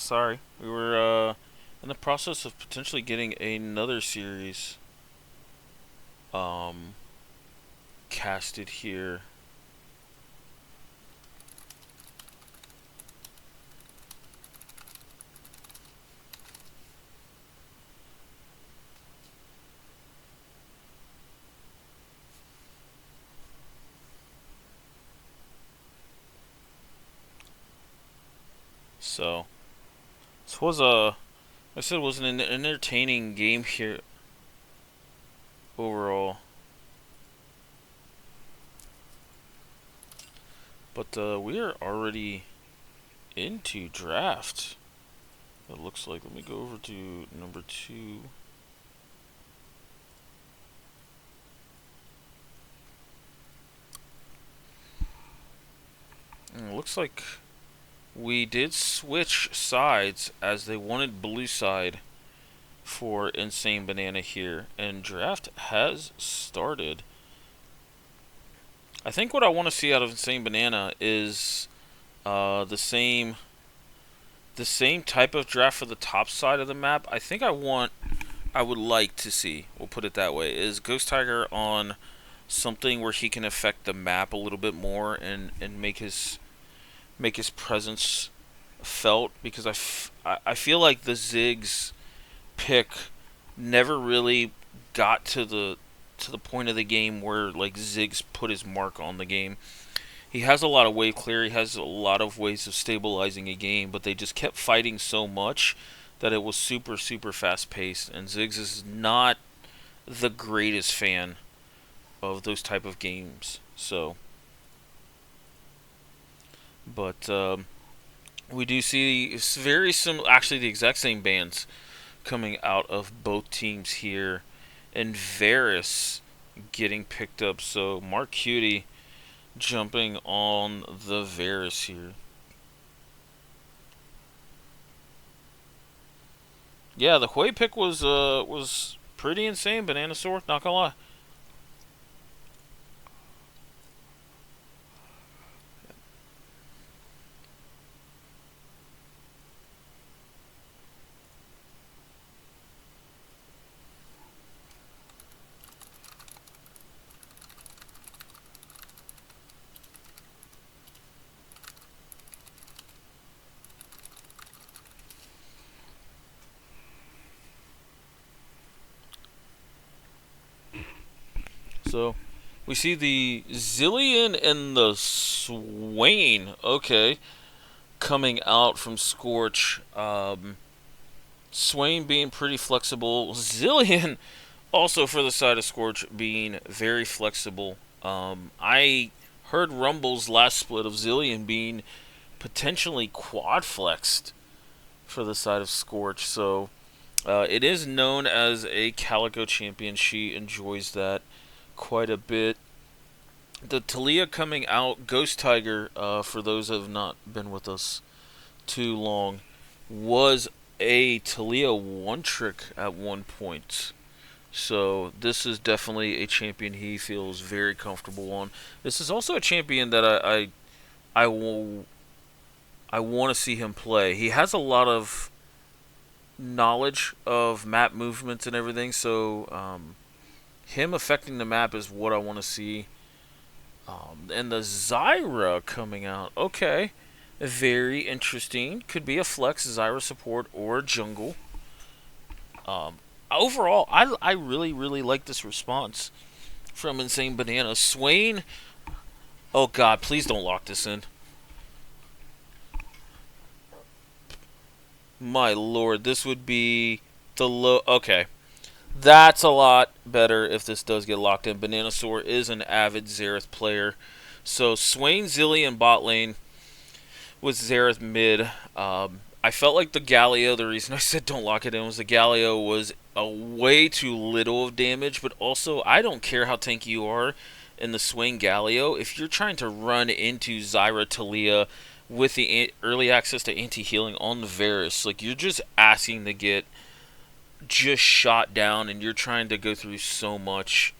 sorry. We were in the process of potentially getting another series um, casted here. So this was I said it was an entertaining game here overall. But we are already into draft. It looks like. Let me go over to number 2. And it looks like we did switch sides as they wanted blue side for Insane Banana here, and draft has started. I think what I want to see out of Insane Banana is the same type of draft for the top side of the map. I would like to see, we'll put it that way, is Ghost Tiger on something where he can affect the map a little bit more and make his presence felt, because I feel like the Ziggs pick never really got to the point of the game where like Ziggs put his mark on the game. He has a lot of wave clear, he has a lot of ways of stabilizing a game, but they just kept fighting so much that it was super fast paced, and Ziggs is not the greatest fan of those type of games. So but we do see very similar, actually the exact same bands coming out of both teams here, and Varus getting picked up. So Mark Cutie jumping on the Varus here. Yeah, the Hui pick was pretty insane, Banana Sword, not gonna lie. So we see the Zillion and the Swain, okay, coming out from Scorch. Swain being pretty flexible. Zillion also for the side of Scorch being very flexible. I heard rumbles last split of Zillion being potentially quad flexed for the side of Scorch. So it is known as a Calico champion. She enjoys that quite a bit. The Talia coming out, Ghost Tiger, for those who have not been with us too long, was a Talia one trick at one point. So this is definitely a champion he feels very comfortable on. This is also a champion that I want to see him play. He has a lot of knowledge of map movements and everything, so him affecting the map is what I want to see. And the Zyra coming out, okay, very interesting. Could be a flex Zyra support or jungle. Overall, I really like this response from Insane Banana. Swain, oh god, please don't lock this in. My lord, this would be the low. Okay, that's a lot better if this does get locked in. Bananasaur is an avid Xerath player. So Swain, Zillion bot lane with Xerath mid. I felt like the Galio, the reason I said don't lock it in was the Galio was a way too little of damage, but also I don't care how tanky you are in the Swain Galio. If you're trying to run into Zyra Talia with the early access to anti-healing on the Varus, like you're just asking to get just shot down, and you're trying to go through so much.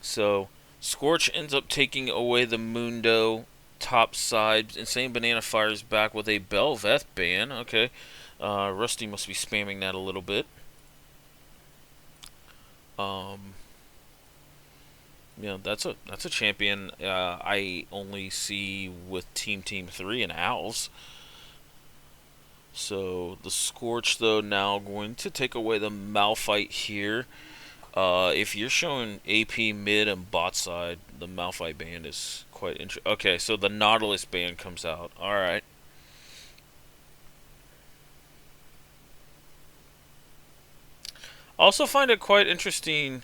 So Scorch ends up taking away the Mundo top side. Insane Banana fires back with a Belveth ban. Okay, Rusty must be spamming that a little bit. Um, that's a champion I only see with Team 3 and Owls. So the Scorch though now going to take away the Malphite here. If you're showing AP mid and bot side, the Malphite band is quite interesting. Okay, so the Nautilus band comes out. All right. Also find it quite interesting.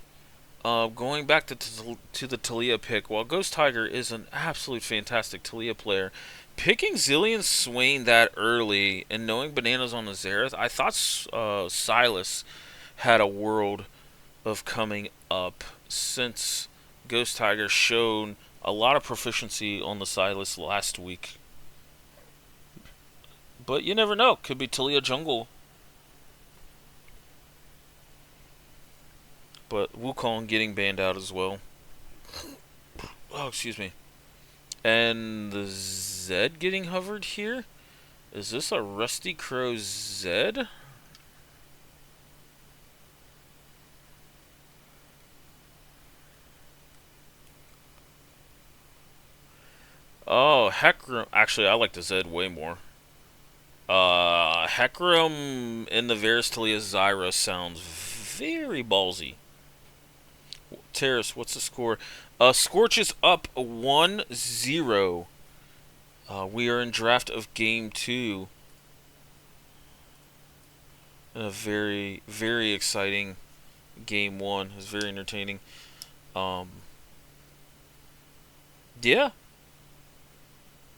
Going back to the Talia pick, while Ghost Tiger is an absolute fantastic Talia player, picking Zillion Swain that early and knowing Bananas on the Xerath, I thought Silas had a world of coming up since Ghost Tiger showed a lot of proficiency on the Silas last week. But you never know. Could be Talia Jungle. But Wukong getting banned out as well. Oh, excuse me. And the Zed getting hovered here? Is this a Rusty Crow Zed? Oh, Hecarim. Actually, I like the Zed way more. Hecarim in the Varus Talia Zyra sounds very ballsy. Terrace, what's the score? Scorch is up 1-0. We are in draft of game 2. A very, very exciting game 1. It's very entertaining. Yeah.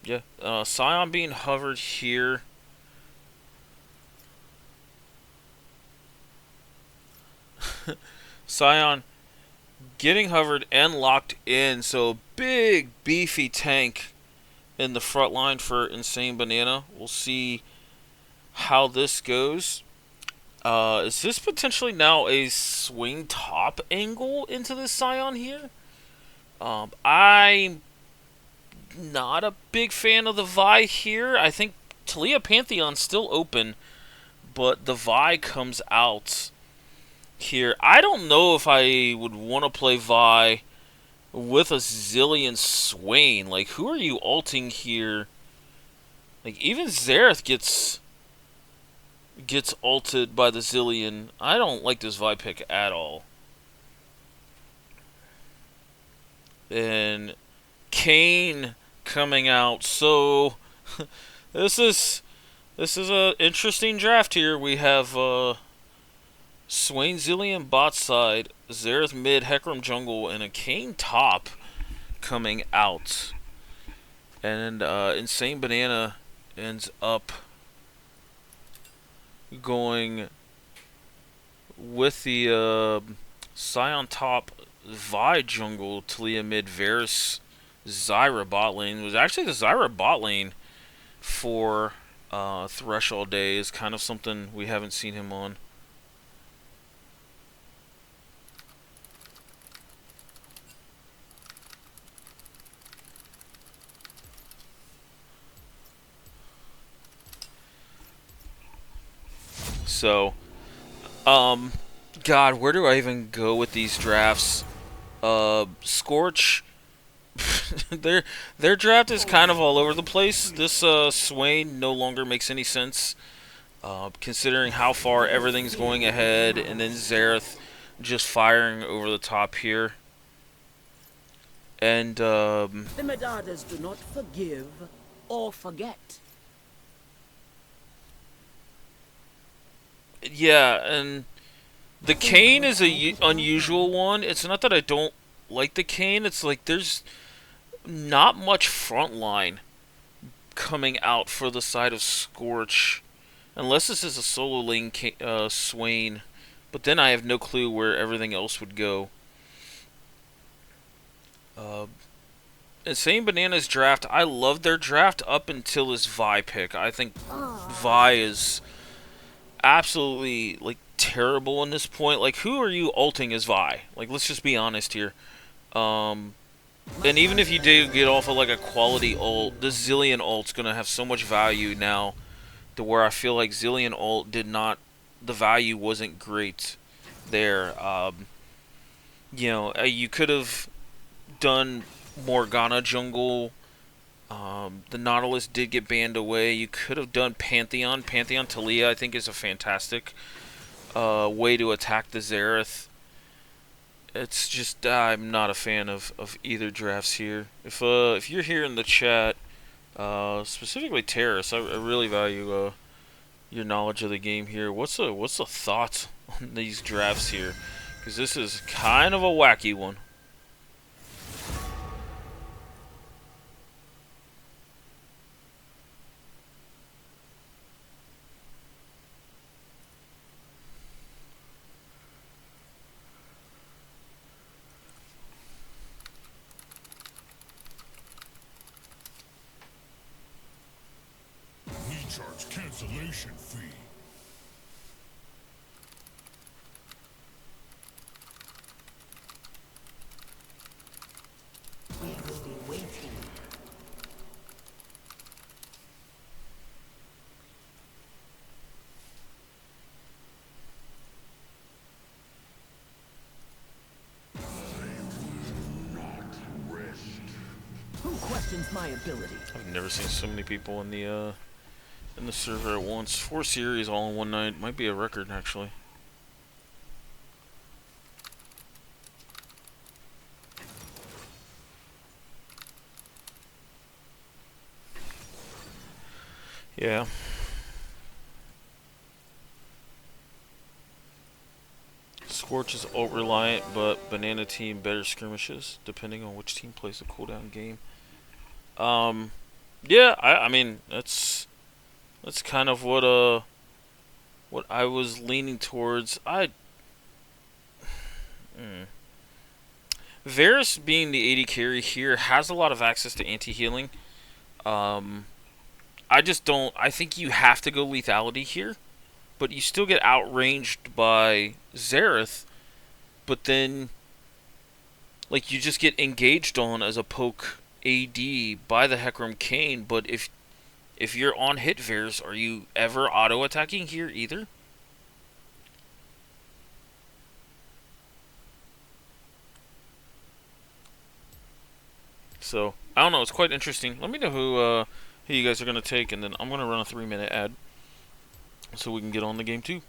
Yeah. Scion being hovered here. Scion getting hovered and locked in. So big, beefy tank in the front line for Insane Banana. We'll see how this goes. Is this potentially now a swing top angle into this Scion here? I'm not a big fan of the Vi here. I think Talia Pantheon's still open, but the Vi comes out here. I don't know if I would want to play Vi with a Zillion Swain. Like, who are you ulting here? Like, even Xerath gets ulted by the Zillion. I don't like this Vi pick at all. And Kane coming out. So this is a interesting draft here. We have Swain Zillion bot side, Xerath mid, Hecarim jungle, and a Kane top coming out. And Insane Banana ends up going with the Scion top, Vi jungle, Talia mid, Varus, Zyra bot lane. It was actually the Zyra bot lane for Threshold days. Kind of something we haven't seen him on. So, God, where do I even go with these drafts? Scorch, their draft is kind of all over the place. This Swain no longer makes any sense, considering how far everything's going ahead, and then Xerath just firing over the top here. And The Medadas do not forgive or forget. yeah, and the Kane is a unusual one. It's not that I don't like the Kane. It's like there's not much front line coming out for the side of Scorch, unless this is a solo lane Swain. But then I have no clue where everything else would go. Insane Bananas draft. I love their draft up until this Vi pick. I think Vi is absolutely like terrible in this point. Like, who are you ulting as Vi? Like, let's just be honest here. And even if you do get off of like a quality ult, the Zillion ult's gonna have so much value now to where I feel like Zillion ult did not, the value wasn't great there. You could have done Morgana jungle. The Nautilus did get banned away. You could have done Pantheon. Pantheon Talia, I think, is a fantastic way to attack the Xerath. It's just I'm not a fan of either drafts here. If you're here in the chat, specifically Terrace, I really value your knowledge of the game here. What's the thoughts on these drafts here? Because this is kind of a wacky one. We charge cancellation fee. We will be waiting. Who questions my ability? I've never seen so many people in the server at once. 4 series all in one night might be a record actually. Yeah. Scorch is ult reliant, but Banana Team better skirmishes, depending on which team plays the cooldown game. Yeah, I mean that's kind of what I was leaning towards. Varus being the 80 carry here has a lot of access to anti-healing. I just don't. I think you have to go lethality here, but you still get outranged by Xerath. But then, like, you just get engaged on as a poke AD by the Hecarim Kane. But if you're on hit Varus, are you ever auto attacking here either? So I don't know. It's quite interesting. Let me know who you guys are gonna take, and then I'm gonna run a 3-minute ad so we can get on the game too.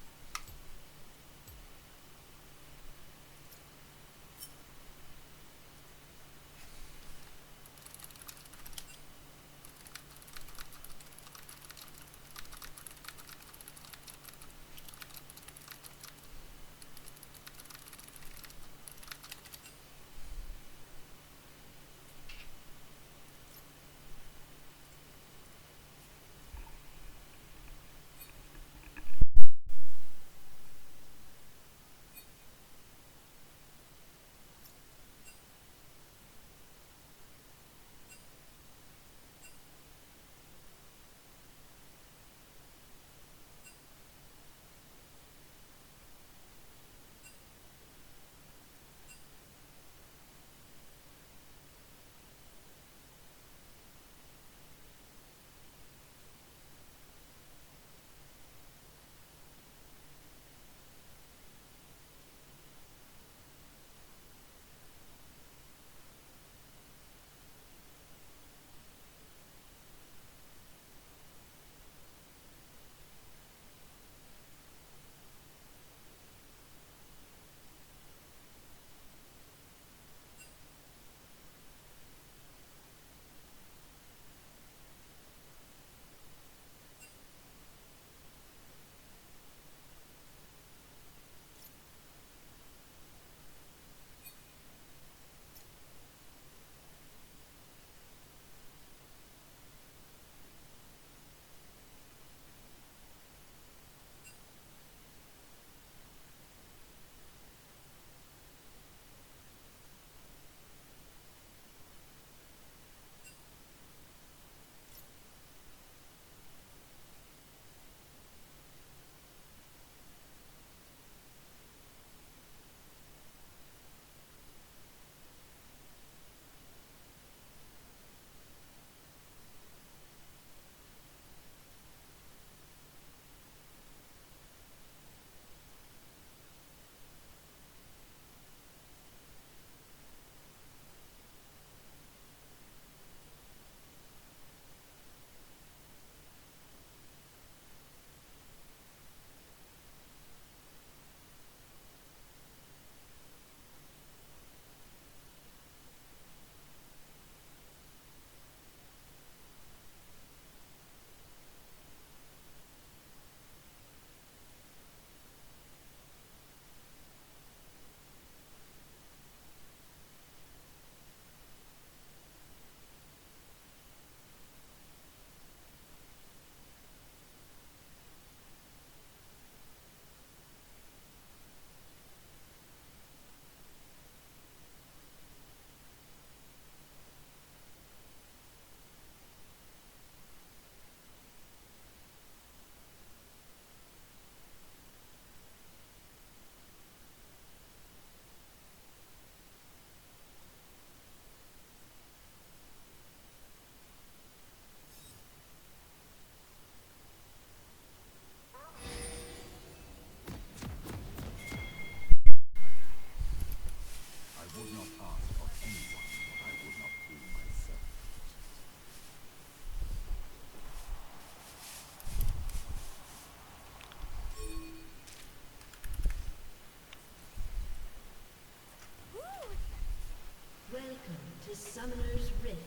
Summoner's Rift.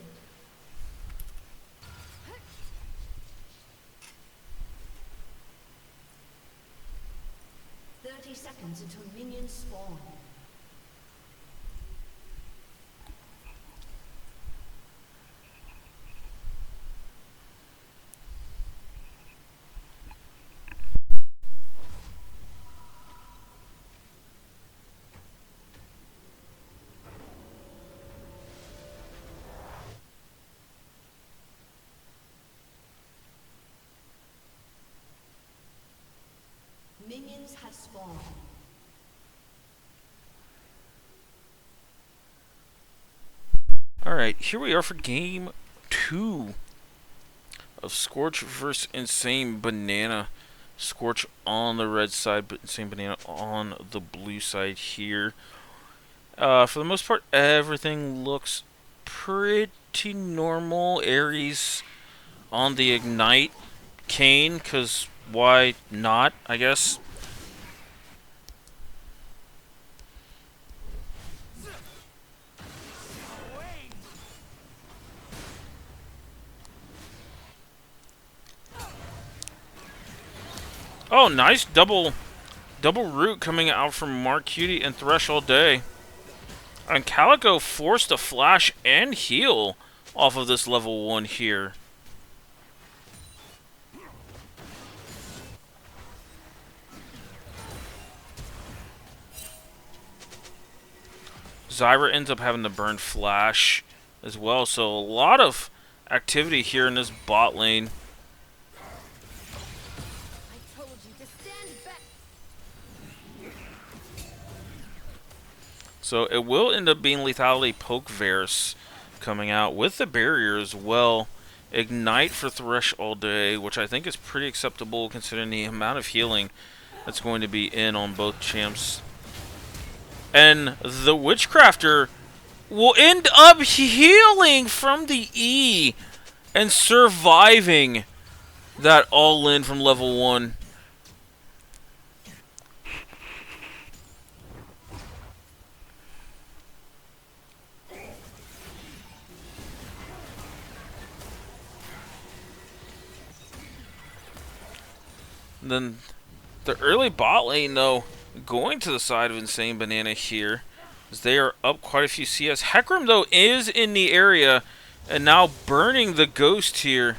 30 seconds until minions spawn. Minions have spawned. Alright, here we are for game 2 of Scorch versus Insane Banana. Scorch on the red side, but Insane Banana on the blue side here. For the most part, everything looks pretty normal. Ares on the Ignite Kane, because why not, I guess. Oh, nice double root coming out from Mark Cutie and Thresh all day. And Calico forced a flash and heal off of this level 1 here. Zyra ends up having to burn flash as well, so a lot of activity here in this bot lane. I told you to stand back. So it will end up being lethality poke Varus coming out with the barrier as well. Ignite for Thresh all day, which I think is pretty acceptable considering the amount of healing that's going to be in on both champs. And the Witchcrafter will end up healing from the E and surviving that all-in from level 1. And then the early bot lane, though, going to the side of Insane Banana here, as they are up quite a few CS. Hecarim, though, is in the area and now burning the Ghost here.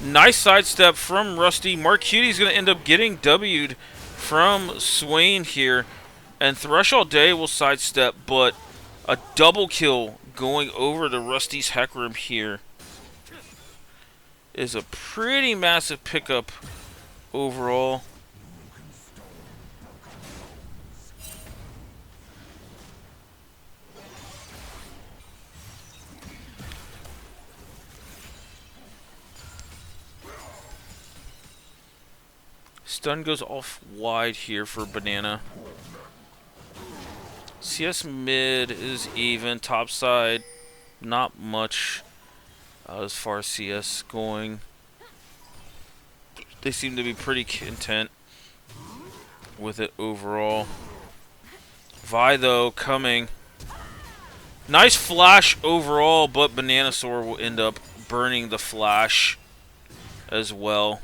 Nice sidestep from Rusty. Mark Cutie's going to end up getting W'd from Swain here. And Thresh all day will sidestep, but a double kill going over to Rusty's Hecarim here is a pretty massive pickup overall. Stun goes off wide here for Banana. CS mid is even. Top side, not much as far as CS going. They seem to be pretty content with it overall. Vi, though, coming. Nice flash overall, but Bananasaur will end up burning the flash as well.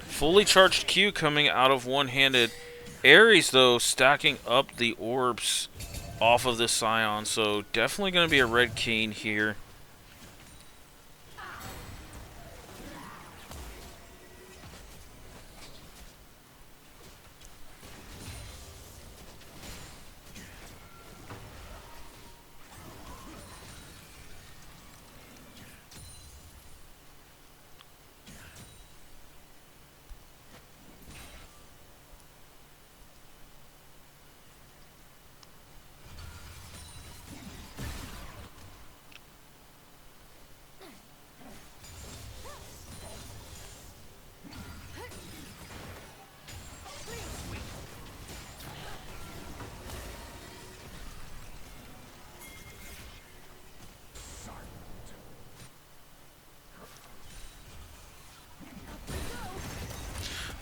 Fully charged Q coming out of one-handed. Ares, though, stacking up the orbs off of the Scion, so definitely going to be a red Kane here.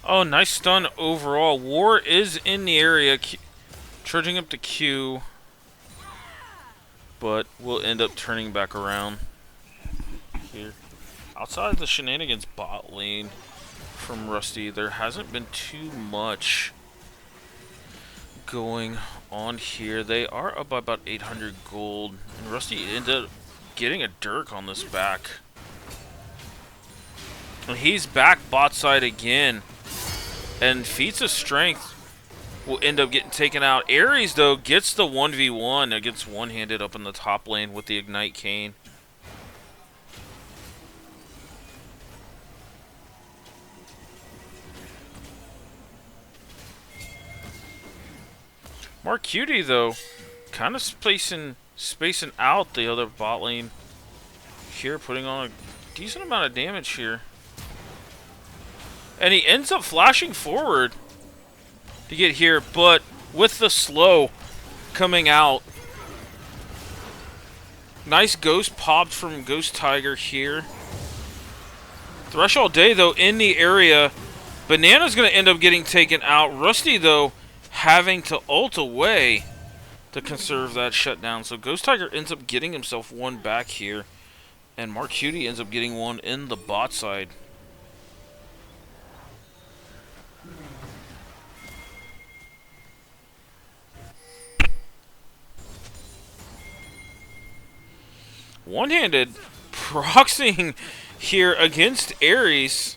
Oh, nice stun overall. War is in the area. Charging up to Q, but we'll end up turning back around here. Outside the shenanigans bot lane from Rusty, there hasn't been too much going on here. They are up by about 800 gold, and Rusty ended up getting a Dirk on this back. And he's back bot side again, and feats of strength will end up getting taken out. Ares, though, gets the 1v1 against one-handed up in the top lane with the Ignite Cane. Mark Cutie, though, kind of spacing out the other bot lane here, putting on a decent amount of damage here. And he ends up flashing forward to get here, but with the slow coming out. Nice ghost popped from Ghost Tiger here. Thresh all day, though, in the area. Banana's going to end up getting taken out. Rusty, though, having to ult away to conserve that shutdown. So Ghost Tiger ends up getting himself one back here. And Mark Cutie ends up getting one in the bot side. One-handed proxying here against Ares.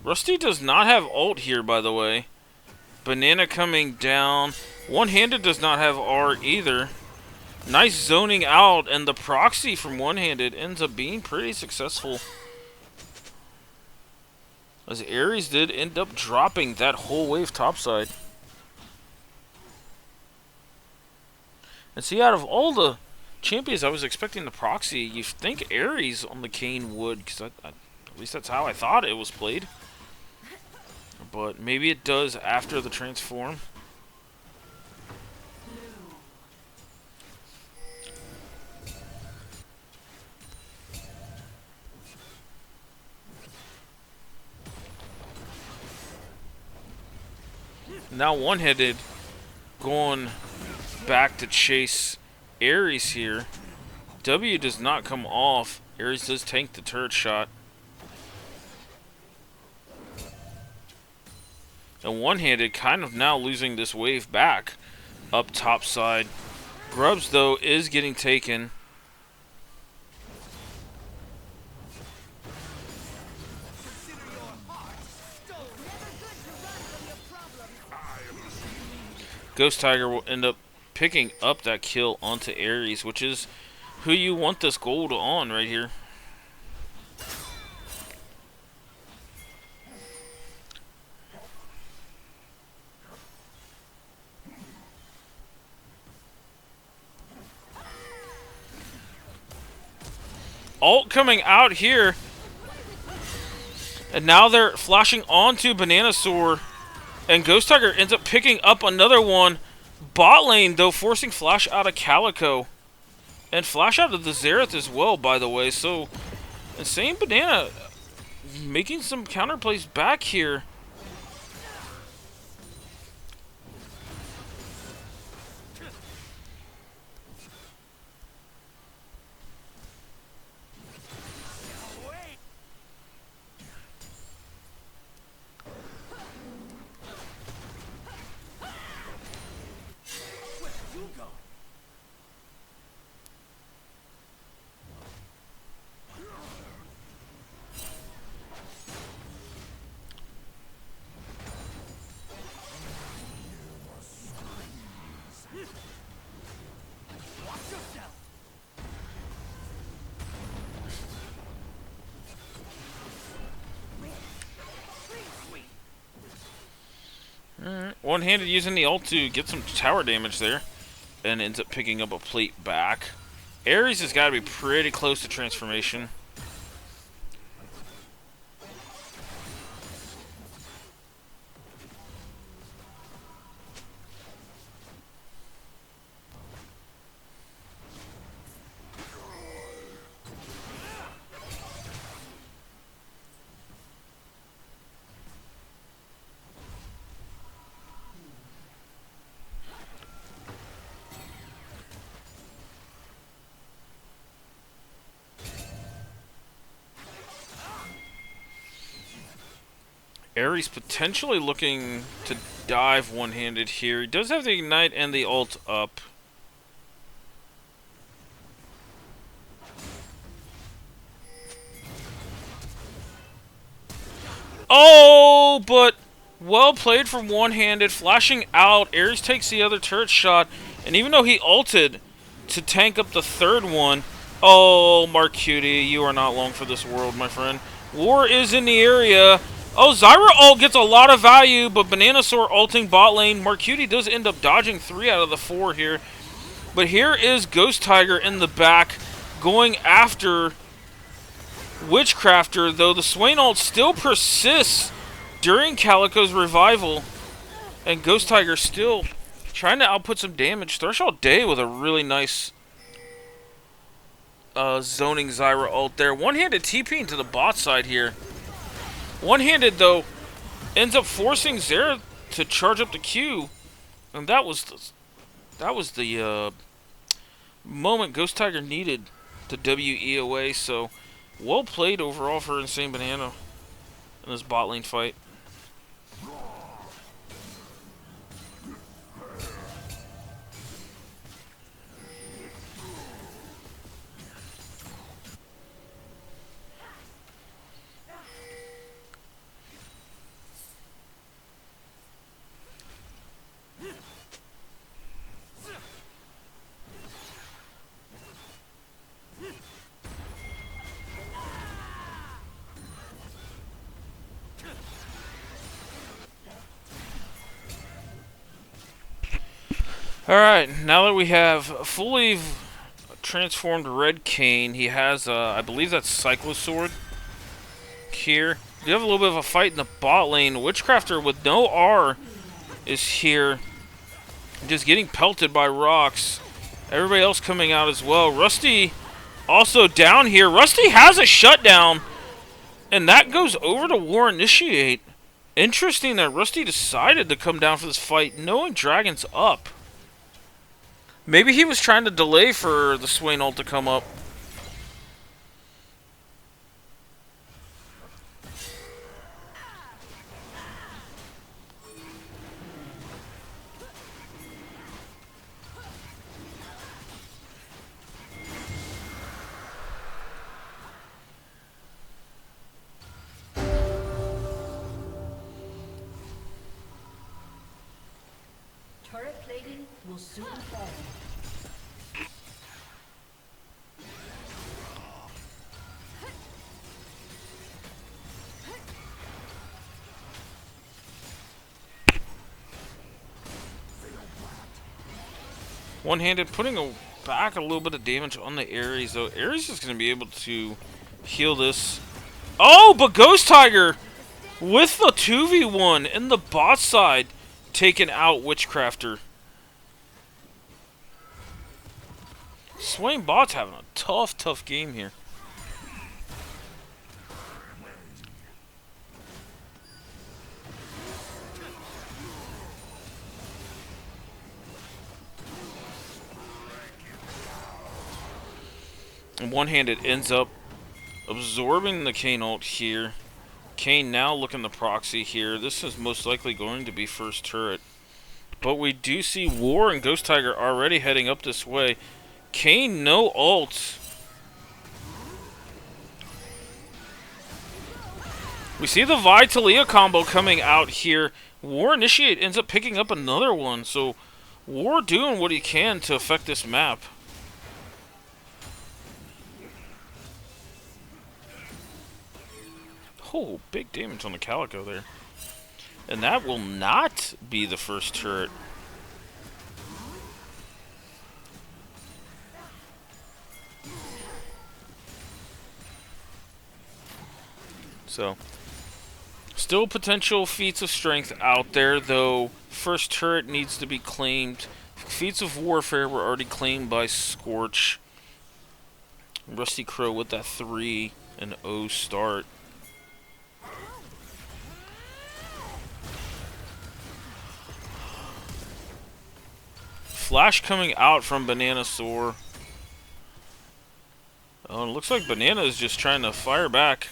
Rusty does not have ult here, by the way. Banana coming down. One-handed does not have R either. Nice zoning out, and the proxy from one-handed ends up being pretty successful, as Ares did end up dropping that whole wave topside. And see, out of all the champions I was expecting the proxy, you think Ares on the Cane would, because at least that's how I thought it was played. But maybe it does after the transform. Now one-headed going back to chase Ares here. W does not come off. Ares does tank the turret shot. And one-handed kind of now losing this wave back up top side. Grubs, though, is getting taken. Ghost Tiger will end up picking up that kill onto Ares, which is who you want this gold on right here. Ult coming out here, and now they're flashing onto Bananasaur, and Ghost Tiger ends up picking up another one. Bot lane, though, forcing flash out of Calico. And flash out of the Xerath as well, by the way. So, Insane Banana making some counterplays back here. One-handed using the ult to get some tower damage there, and ends up picking up a plate back. Ares has got to be pretty close to transformation. Ares potentially looking to dive one-handed here. He does have the Ignite and the ult up. Oh, but well played from one-handed, flashing out. Ares takes the other turret shot, and even though he ulted to tank up the third one, oh, Marcuti, you are not long for this world, my friend. War is in the area. Oh, Zyra ult gets a lot of value, but Bananasaur ulting bot lane. Marcuti does end up dodging 3 out of the 4 here. But here is Ghost Tiger in the back going after Witchcrafter, though the Swain ult still persists during Calico's revival. And Ghost Tiger still trying to output some damage. Threshold Day with a really nice zoning Zyra ult there. One-handed TPing to the bot side here. One-handed, though, ends up forcing Zera to charge up the Q. And that was the moment Ghost Tiger needed to WE away. So, well played overall for Insane Banana in this bot lane fight. Alright, now that we have fully transformed Red Cane, he has, I believe that's Cyclosword here. We have a little bit of a fight in the bot lane. Witchcrafter with no R is here, just getting pelted by rocks. Everybody else coming out as well. Rusty also down here. Rusty has a shutdown, and that goes over to War Initiate. Interesting that Rusty decided to come down for this fight, knowing Dragon's up. Maybe he was trying to delay for the Swain ult to come up. Turret plating will soon fall. One-handed, putting back a little bit of damage on the Ares, though. Ares is going to be able to heal this. Oh, but Ghost Tiger with the 2v1 in the bot side, taking out Witchcrafter. Swain bot's having a tough game here. And one-handed ends up absorbing the Kayn ult here. Kayn now looking the proxy here. This is most likely going to be first turret. But we do see War and Ghost Tiger already heading up this way. Kayn no ult. We see the Vi Talia combo coming out here. War Initiate ends up picking up another one. So War doing what he can to affect this map. Oh, big damage on the Calico there. And that will not be the first turret. So, still potential feats of strength out there, though first turret needs to be claimed. Feats of warfare were already claimed by Scorch. Rusty Crow with that 3-0 start. Flash coming out from Bananasaur. Oh, it looks like Banana is just trying to fire back.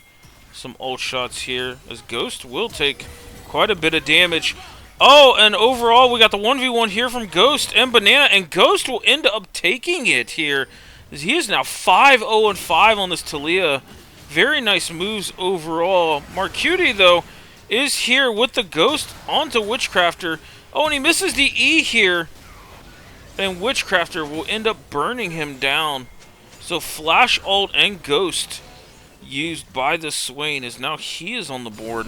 some ult shots here, as Ghost will take quite a bit of damage. Oh, and overall, we got the 1v1 here from Ghost and Banana, and Ghost will end up taking it here, as he is now 5-0-5 on this Talia. Very nice moves overall. Marcuti, though, is here with the Ghost onto Witchcrafter. Oh, and he misses the E here, and Witchcrafter will end up burning him down. So Flash Ult and Ghost used by the Swain, as now he is on the board.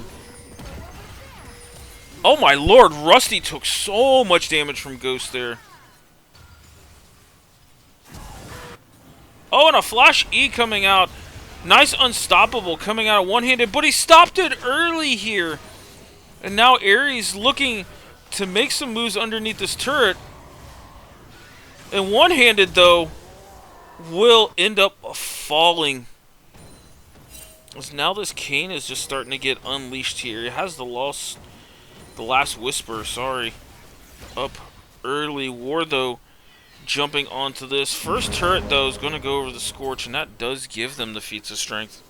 Oh my lord, Rusty took so much damage from Ghost there. Oh, and a Flash E coming out. Nice Unstoppable coming out of one-handed, but he stopped it early here. And now Ares looking to make some moves underneath this turret. And one-handed, though, will end up falling. As now this Kayn is just starting to get unleashed here. He has the last whisper, sorry, up early. War, though, jumping onto this. First turret, though, is going to go over the Scorch, and that does give them the feats of strength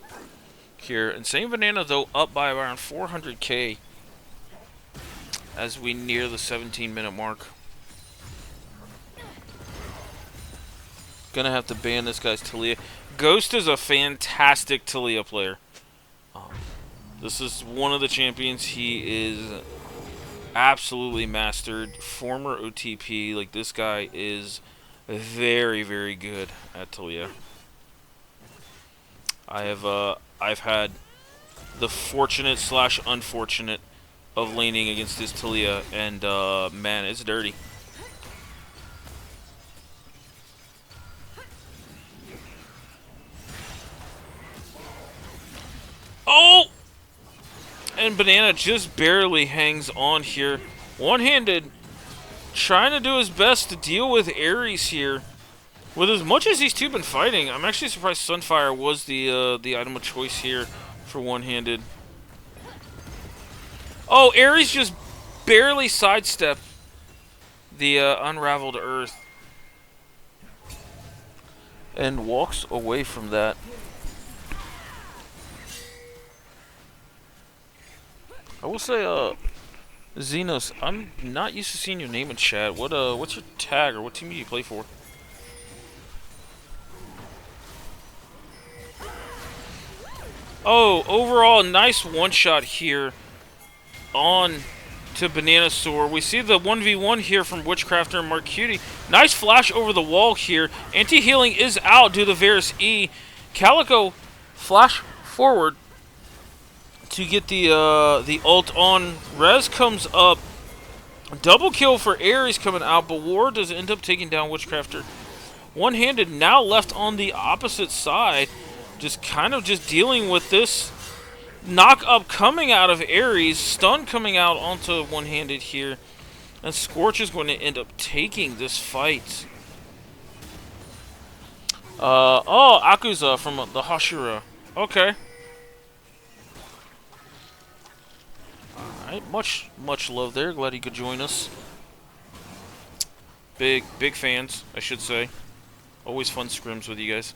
here. And same Banana, though, up by around 400k as we near the 17-minute mark. Gonna have to ban this guy's Talia. Ghost is a fantastic Talia player. This is one of the champions he is absolutely mastered. Former OTP, like, this guy is very, very good at Talia. I've had the fortunate / unfortunate of laning against this Talia, and man, it's dirty. Oh! And Banana just barely hangs on here. One-handed, trying to do his best to deal with Ares here. With as much as these two been fighting, I'm actually surprised Sunfire was the item of choice here for one-handed. Oh, Ares just barely sidestepped the Unraveled Earth. And walks away from that. I will say, Xenos, I'm not used to seeing your name in chat. What's your tag, or what team do you play for? Oh, overall, nice one-shot here on to Bananasaur. We see the 1v1 here from Witchcrafter and Marcuti. Nice flash over the wall here. Anti-healing is out due to Varus E. Calico flash forward to get the ult on. Rez comes up. Double kill for Ares coming out, but War does end up taking down Witchcrafter. One-handed now left on the opposite side. Just kind of just dealing with this knock-up coming out of Ares. Stun coming out onto one-handed here. And Scorch is going to end up taking this fight. Oh, Akuza from the Hashira. Okay. Alright, much love there. Glad he could join us. Big fans, I should say. Always fun scrims with you guys.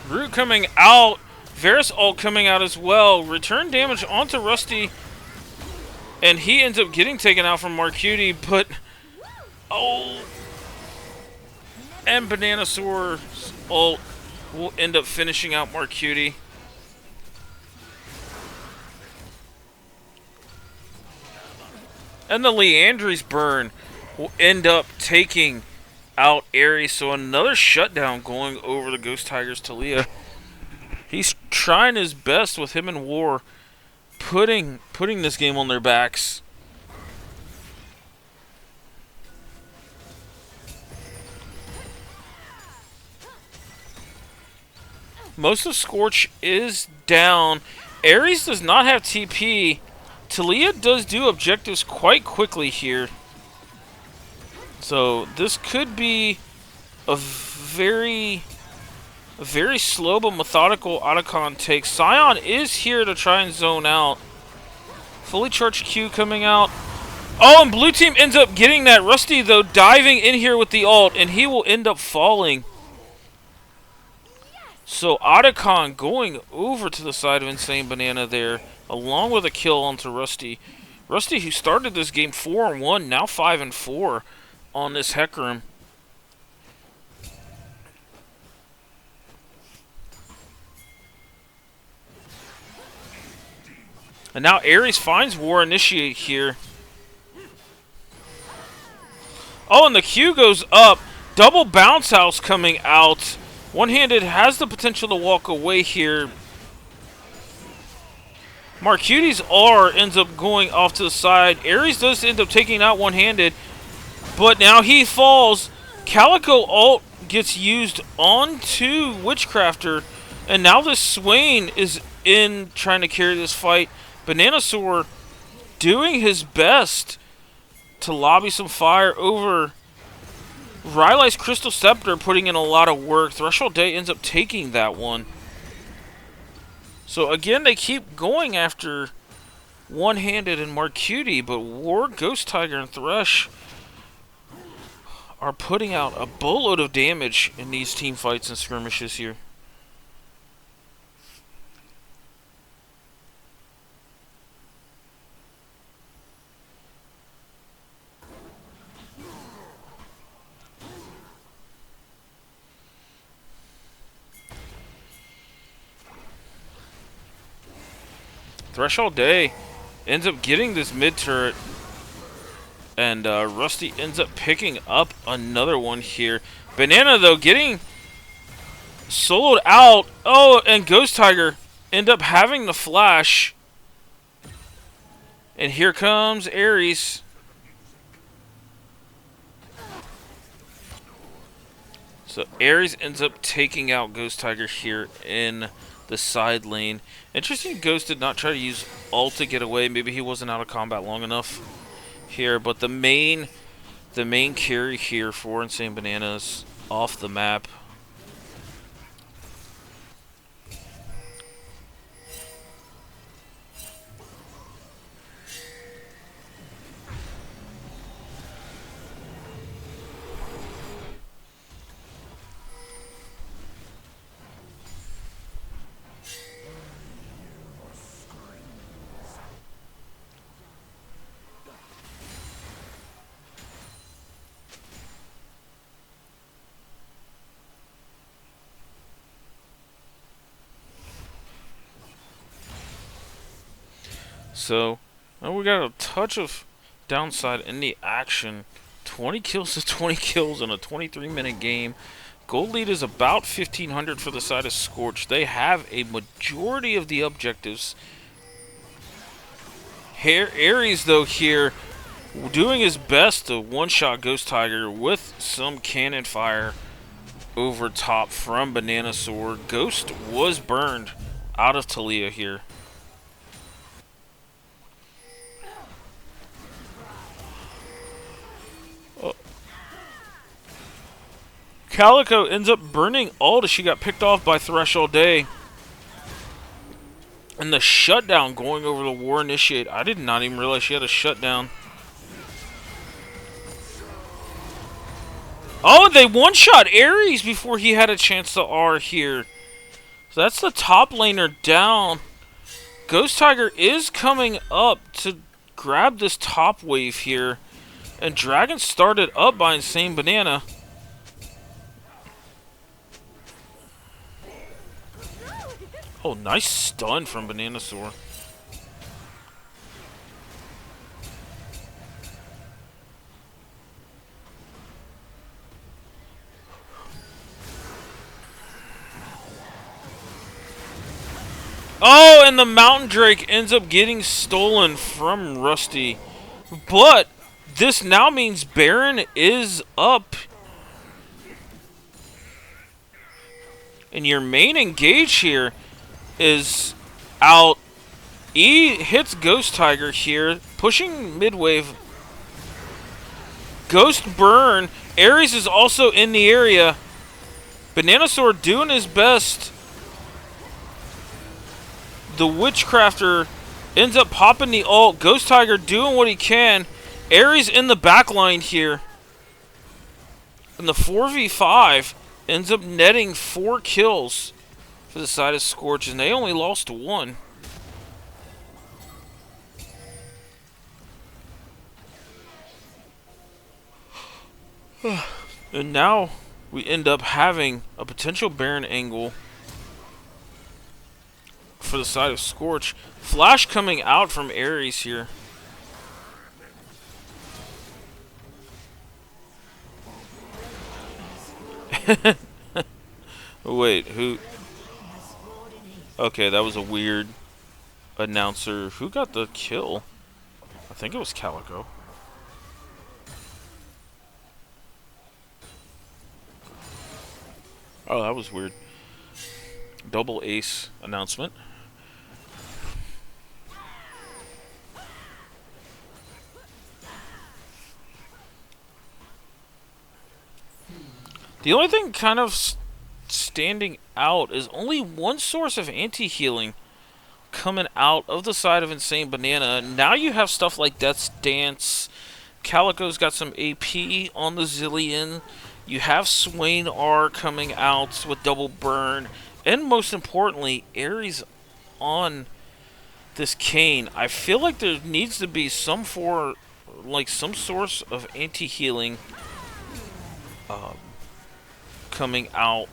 Root coming out. Varus ult coming out as well. Return damage onto Rusty. And he ends up getting taken out from Marcuti, but... Oh! And Bananasaur's ult will end up finishing out Marcuti. And the Leandry's burn will end up taking out Ares. So another shutdown going over the Ghost Tigers Talia. He's trying his best with him in War, putting this game on their backs. Most of Scorch is down. Ares does not have TP. Talia does do objectives quite quickly here. So this could be a very slow but methodical Otacon take. Sion is here to try and zone out Fully charged Q coming out. Oh, and blue team ends up getting that. Rusty, though, diving in here with the ult, and he will end up falling. So Otacon going over to the side of Insane Banana there, along with a kill onto Rusty. Rusty, who started this game 4-1, now 5-4 on this Hecarim. And now Ares finds War Initiate here. Oh, and the Q goes up. Double Bounce House coming out. One-handed has the potential to walk away here. Marcuti's R ends up going off to the side. Ares does end up taking out one-handed, but now he falls. Calico ult gets used onto Witchcrafter, and now this Swain is in trying to carry this fight. Bananasaur doing his best to lobby some fire over Rylai's Crystal Scepter, putting in a lot of work. Threshold Day ends up taking that one. So again, they keep going after One-Handed and Marcuti, but War, Ghost Tiger, and Thresh are putting out a boatload of damage in these team fights and skirmishes here. Threshold Day ends up getting this mid turret, and Rusty ends up picking up another one here. Banana, though, getting soloed out. Oh, and Ghost Tiger end up having the flash. And here comes Ares. So Ares ends up taking out Ghost Tiger here in the side lane. Interesting, Ghost did not try to use ult to get away. Maybe he wasn't out of combat long enough here. But the main carry here for Insane Bananas off the map. So, we got a touch of downside in the action. 20 kills to 20 kills in a 23-minute game. Gold lead is about 1,500 for the side of Scorch. They have a majority of the objectives. Ares, though, here doing his best to one-shot Ghost Tiger with some cannon fire over top from Bananasaur. Ghost was burned out of Talia here. Calico ends up burning ult as she got picked off by Threshold Day. And the shutdown going over the War Initiate. I did not even realize she had a shutdown. Oh, they one-shot Ares before he had a chance to R here. So that's the top laner down. Ghost Tiger is coming up to grab this top wave here. And Dragon started up by Insane Banana. Oh, nice stun from Bananasaur. Oh, and the Mountain Drake ends up getting stolen from Rusty. But this now means Baron is up. And your main engage here is out. E hits Ghost Tiger here, pushing mid-wave. Ghost burn. Ares is also in the area. Bananasaur doing his best. The Witchcrafter Ends up popping the ult. Ghost Tiger doing what he can. Ares in the back line here. And the 4v5 ends up netting 4 kills for the side of Scorch, and they only lost 1. And now we end up having a potential Baron angle for the side of Scorch. Flash coming out from Ares here. Wait, who? Okay, that was a weird announcer. Who got the kill? I think it was Calico. Oh, that was weird. Double ace announcement. The only thing kind of standing out is only one source of anti-healing coming out of the side of Insane Banana. Now you have stuff like Death's Dance. Calico's got some AP on the Zillion. You have Swain R coming out with double burn. And most importantly, Ares on this Kayn. I feel like there needs to be some some source of anti-healing coming out.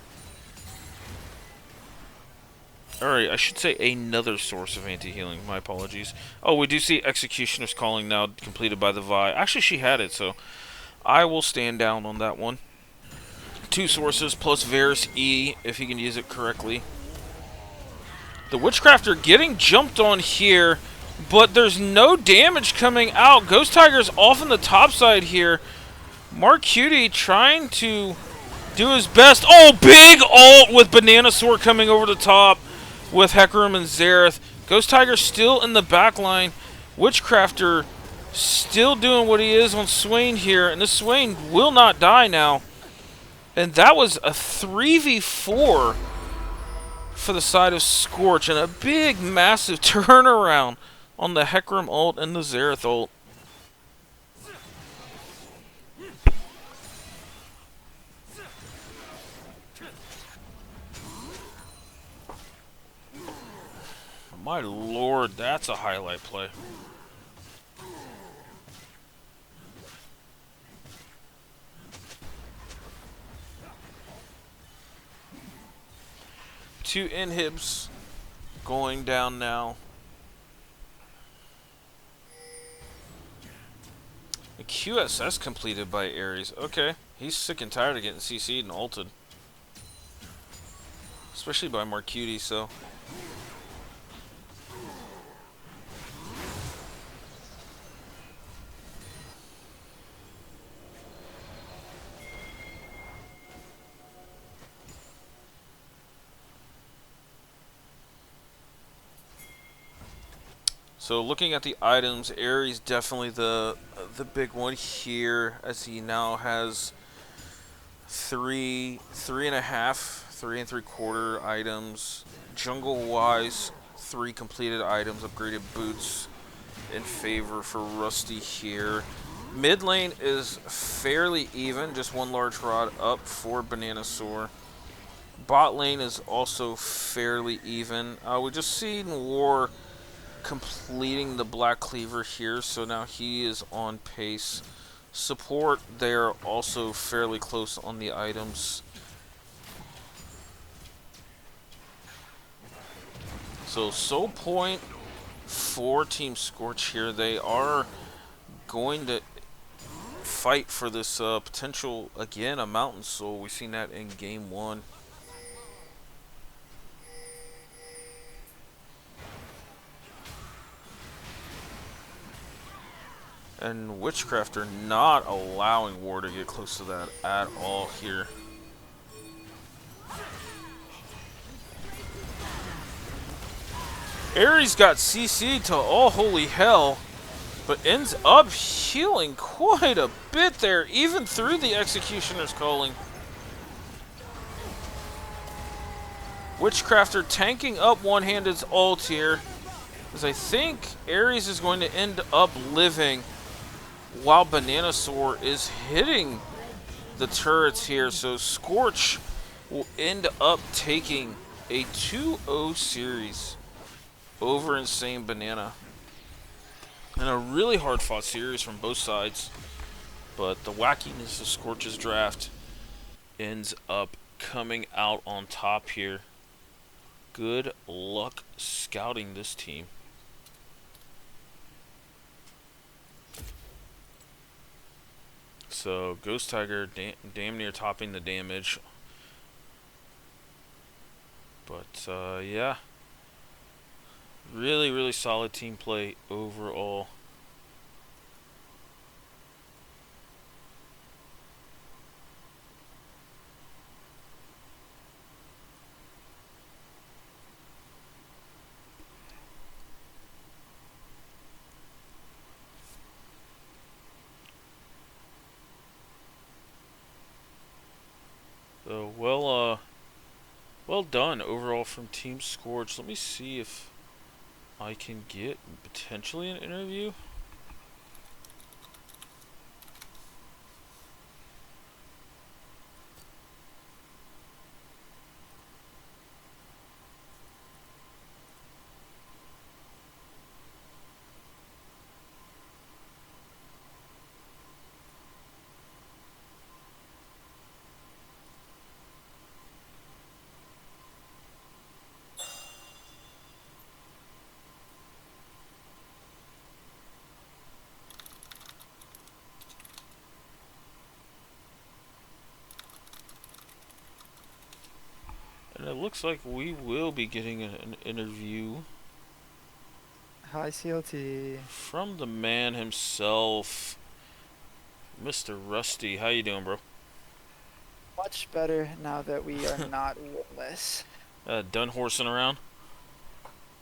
Alright, I should say another source of anti-healing. My apologies. Oh, we do see Executioner's Calling now completed by the Vi. Actually, she had it, so I will stand down on that one. 2 sources plus Varus E, if he can use it correctly. The Witchcrafter getting jumped on here, but there's no damage coming out. Ghost Tiger's off on the top side here. Mark Cutie trying to do his best. Oh, big ult with Banana Sword coming over the top with Hecarim and Xerath. Ghost Tiger still in the back line. Witchcrafter still doing what he is on Swain here, and this Swain will not die now. And that was a 3v4 for the side of Scorch, and a big, massive turnaround on the Hecarim ult and the Xerath ult. My lord, that's a highlight play. Two inhibs going down now. A QSS completed by Ares. Okay, he's sick and tired of getting CC'd and ulted. Especially by Marcuti, so... So looking at the items, Ares definitely the big one here, as he now has 3 3.5 items. Jungle wise, 3 completed items, upgraded boots in favor for Rusty here. Mid lane is fairly even, just 1 large rod up for Banana Sword. Bot lane is also fairly even. We just seen War completing the Black Cleaver here, so now he is on pace. Support, they're also fairly close on the items. So soul point for Team Scorch here. They are going to fight for this potential, again, a Mountain Soul. We've seen that in Game 1. And Witchcrafter not allowing War to get close to that at all here. Ares got CC'd to all holy hell, but ends up healing quite a bit there, even through the Executioner's Calling. Witchcrafter tanking up one-handed ult here. Because I think Ares is going to end up living while Bananasaur is hitting the turrets here. So Scorch will end up taking a 2-0 series over Insane Banana. And a really hard fought series from both sides. But the wackiness of Scorch's draft ends up coming out on top here. Good luck scouting this team. So Ghost Tiger damn near topping the damage. But yeah, really, really solid team play overall. So well done overall from Team Scorch. Let me see if I can get potentially an interview. And it looks like we will be getting an interview Hi, CLT. from the man himself, Mr. Rusty. How you doing, bro? Much better now that we are not winless. Done horsing around?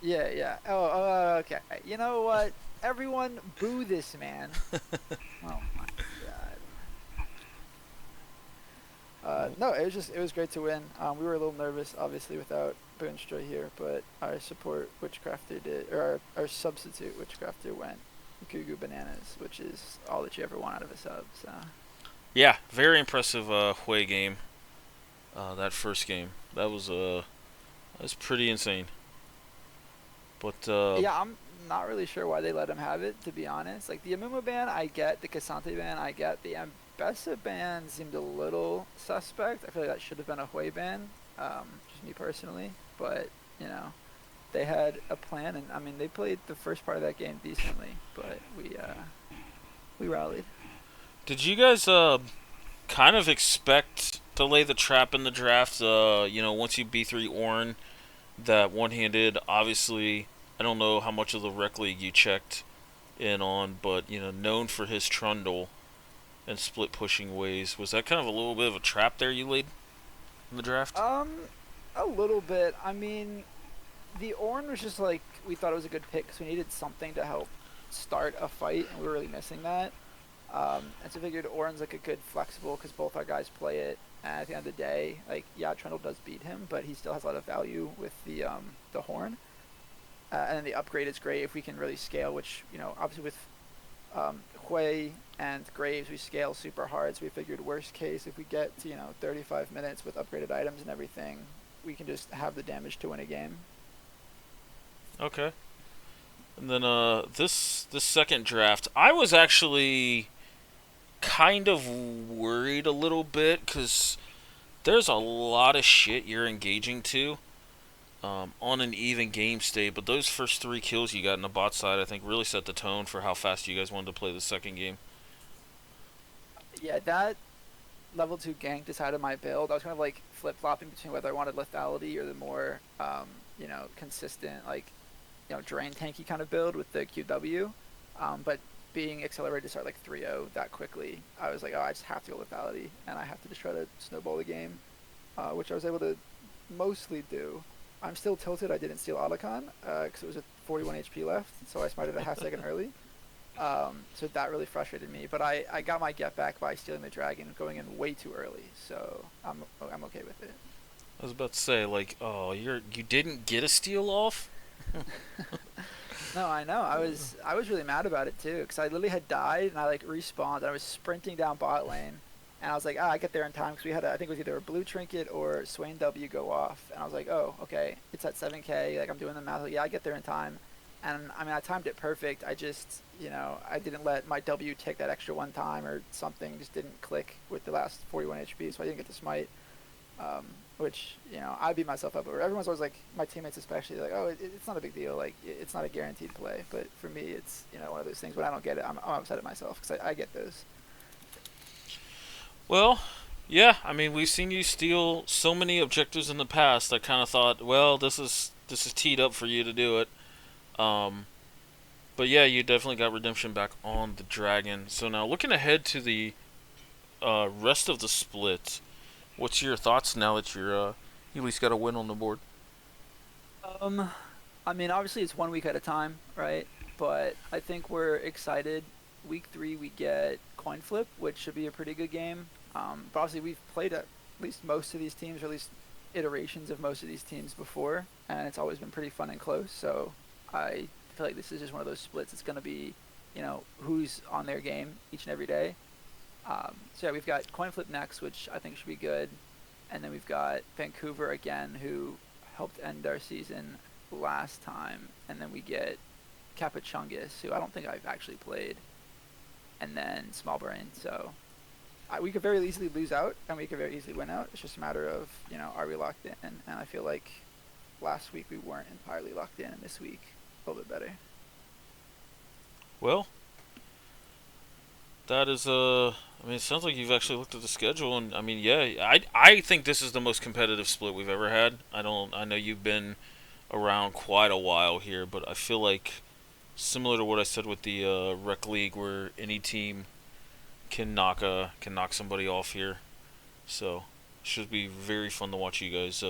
Yeah, yeah. Okay. You know what? Everyone boo this man. Oh my god. No, it was great to win. We were a little nervous, obviously, without Boonstra here, but our support Witchcrafter did, or our substitute Witchcrafter went Goo Bananas, which is all that you ever want out of a sub, so. Yeah, very impressive Hui game. That first game. That was pretty insane. But Yeah, I'm not really sure why they let him have it, to be honest. Like, the Amuma ban, I get. The Cassante ban, I get. The Ambessa ban seemed a little suspect. I feel like that should have been a Hui ban, just me personally. But, you know, they had a plan, and, I mean, they played the first part of that game decently, but we rallied. did you guys kind of expect to lay the trap in the draft? Once you B3 Orn, that one-handed, obviously, I don't know how much of the rec league you checked in on, but known for his trundle and split pushing ways. Was that kind of a little bit of a trap there you laid in the draft? A little bit. I mean, the Ornn was just like, we thought it was a good pick because we needed something to help start a fight, and we were really missing that. And so I figured Ornn's like a good flexible because both our guys play it. And at the end of the day, like, yeah, Trundle does beat him, but he still has a lot of value with the horn. And then the upgrade is great if we can really scale, which, obviously with Hui and Graves, we scale super hard. So we figured worst case, if we get to, 35 minutes with upgraded items and everything, we can just have the damage to win a game. Okay. And then this second draft, I was actually kind of worried a little bit because there's a lot of shit you're engaging to on an even game state, but those first 3 kills you got in the bot side, I think, really set the tone for how fast you guys wanted to play the second game. Yeah, that level 2 gank decided my build. I was kind of like flip-flopping between whether I wanted lethality or the more, consistent, like, drain tanky kind of build with the QW. But being accelerated to start like 3-0 that quickly, I was like, oh, I just have to go lethality, and I have to just try to snowball the game, which I was able to mostly do. I'm still tilted I didn't steal Otacon, because it was at 41 HP left, so I smited a half second early. So that really frustrated me, but I got my get back by stealing the dragon, going in way too early, so I'm okay with it. I was about to say, like, oh, you didn't get a steal off? No, I know. I was really mad about it too, because I literally had died and I like respawned and I was sprinting down bot lane, and I was like, I get there in time because we had I think it was either a blue trinket or Swain W go off, and I was like, oh okay, it's at 7K. Like I'm doing the math. Like, yeah, I get there in time, and I mean I timed it perfect. I just I didn't let my W take that extra one time or something. Just didn't click with the last 41 HP, so I didn't get the smite. Um, which I beat myself up over. Everyone's always like, my teammates especially, like, oh, it's not a big deal. Like, it's not a guaranteed play. But for me, it's one of those things. When I don't get it, I'm upset at myself because I get those. Well, yeah. I mean, we've seen you steal so many objectives in the past. I kind of thought, well, this is teed up for you to do it. Um, but yeah, you definitely got redemption back on the dragon. So now, looking ahead to the rest of the split, what's your thoughts now that you at least got a win on the board? Um, I mean, obviously it's 1 week at a time, right? But I think we're excited. Week 3 we get coin flip, which should be a pretty good game. But obviously we've played at least most of these teams, or at least iterations of most of these teams before, and it's always been pretty fun and close. So I feel like this is just one of those splits. It's going to be, who's on their game each and every day. So yeah, we've got coin flip next, which I think should be good, and then we've got Vancouver again, who helped end our season last time, and then we get Capuchungus, who I don't think I've actually played, and then Small Brain. So we could very easily lose out, and we could very easily win out. It's just a matter of are we locked in? And I feel like last week we weren't entirely locked in, and this week a little bit better. Well, that is I mean, it sounds like you've actually looked at the schedule, and I mean, yeah, I think this is the most competitive split we've ever had. I know you've been around quite a while here, but I feel like similar to what I said with the rec league, where any team can knock somebody off here. So it should be very fun to watch you guys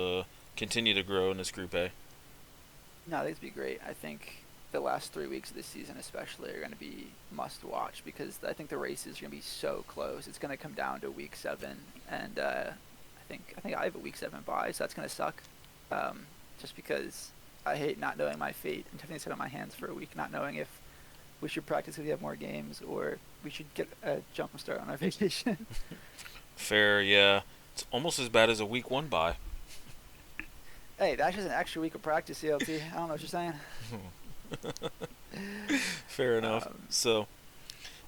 continue to grow in this Group A. No, I think it'd be great. I think the last 3 weeks of this season especially are going to be must watch, because I think the races are going to be so close. It's going to come down to week 7, and I think I have a week 7 bye, so that's going to suck. Just because I hate not knowing my fate and having to sit on my hands for a week, not knowing if we should practice if we have more games or we should get a jump start on our vacation. Fair, yeah. It's almost as bad as a week 1 bye. Hey, that's just an extra week of practice, CLT. I don't know what you're saying. Fair enough. Um, So,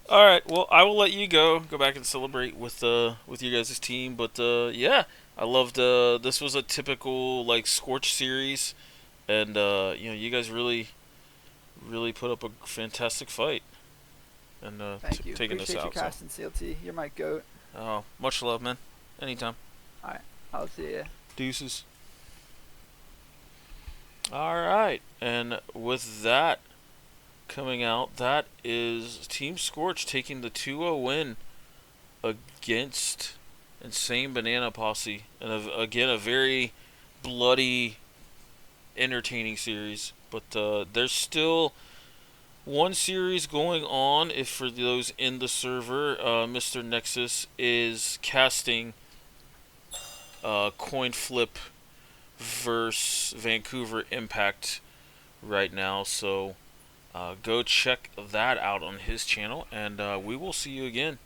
all right. Well, I will let you go back and celebrate with you guys' team. But yeah, I loved. This was a typical like Scorch series, and you guys really put up a fantastic fight, and Thank you. taking this Appreciate you out. So, casting, CLT. You're my goat. oh, much love, man. Anytime. All right, I'll see you. Deuces. All right, and with that coming out, that is Team Scorch taking the 2-0 win against Insane Banana Posse, and again a very bloody, entertaining series. But there's still one series going on. If for those in the server, Mr. Nexus is casting coin flip versus Vancouver Impact right now. So go check that out on his channel, and we will see you again.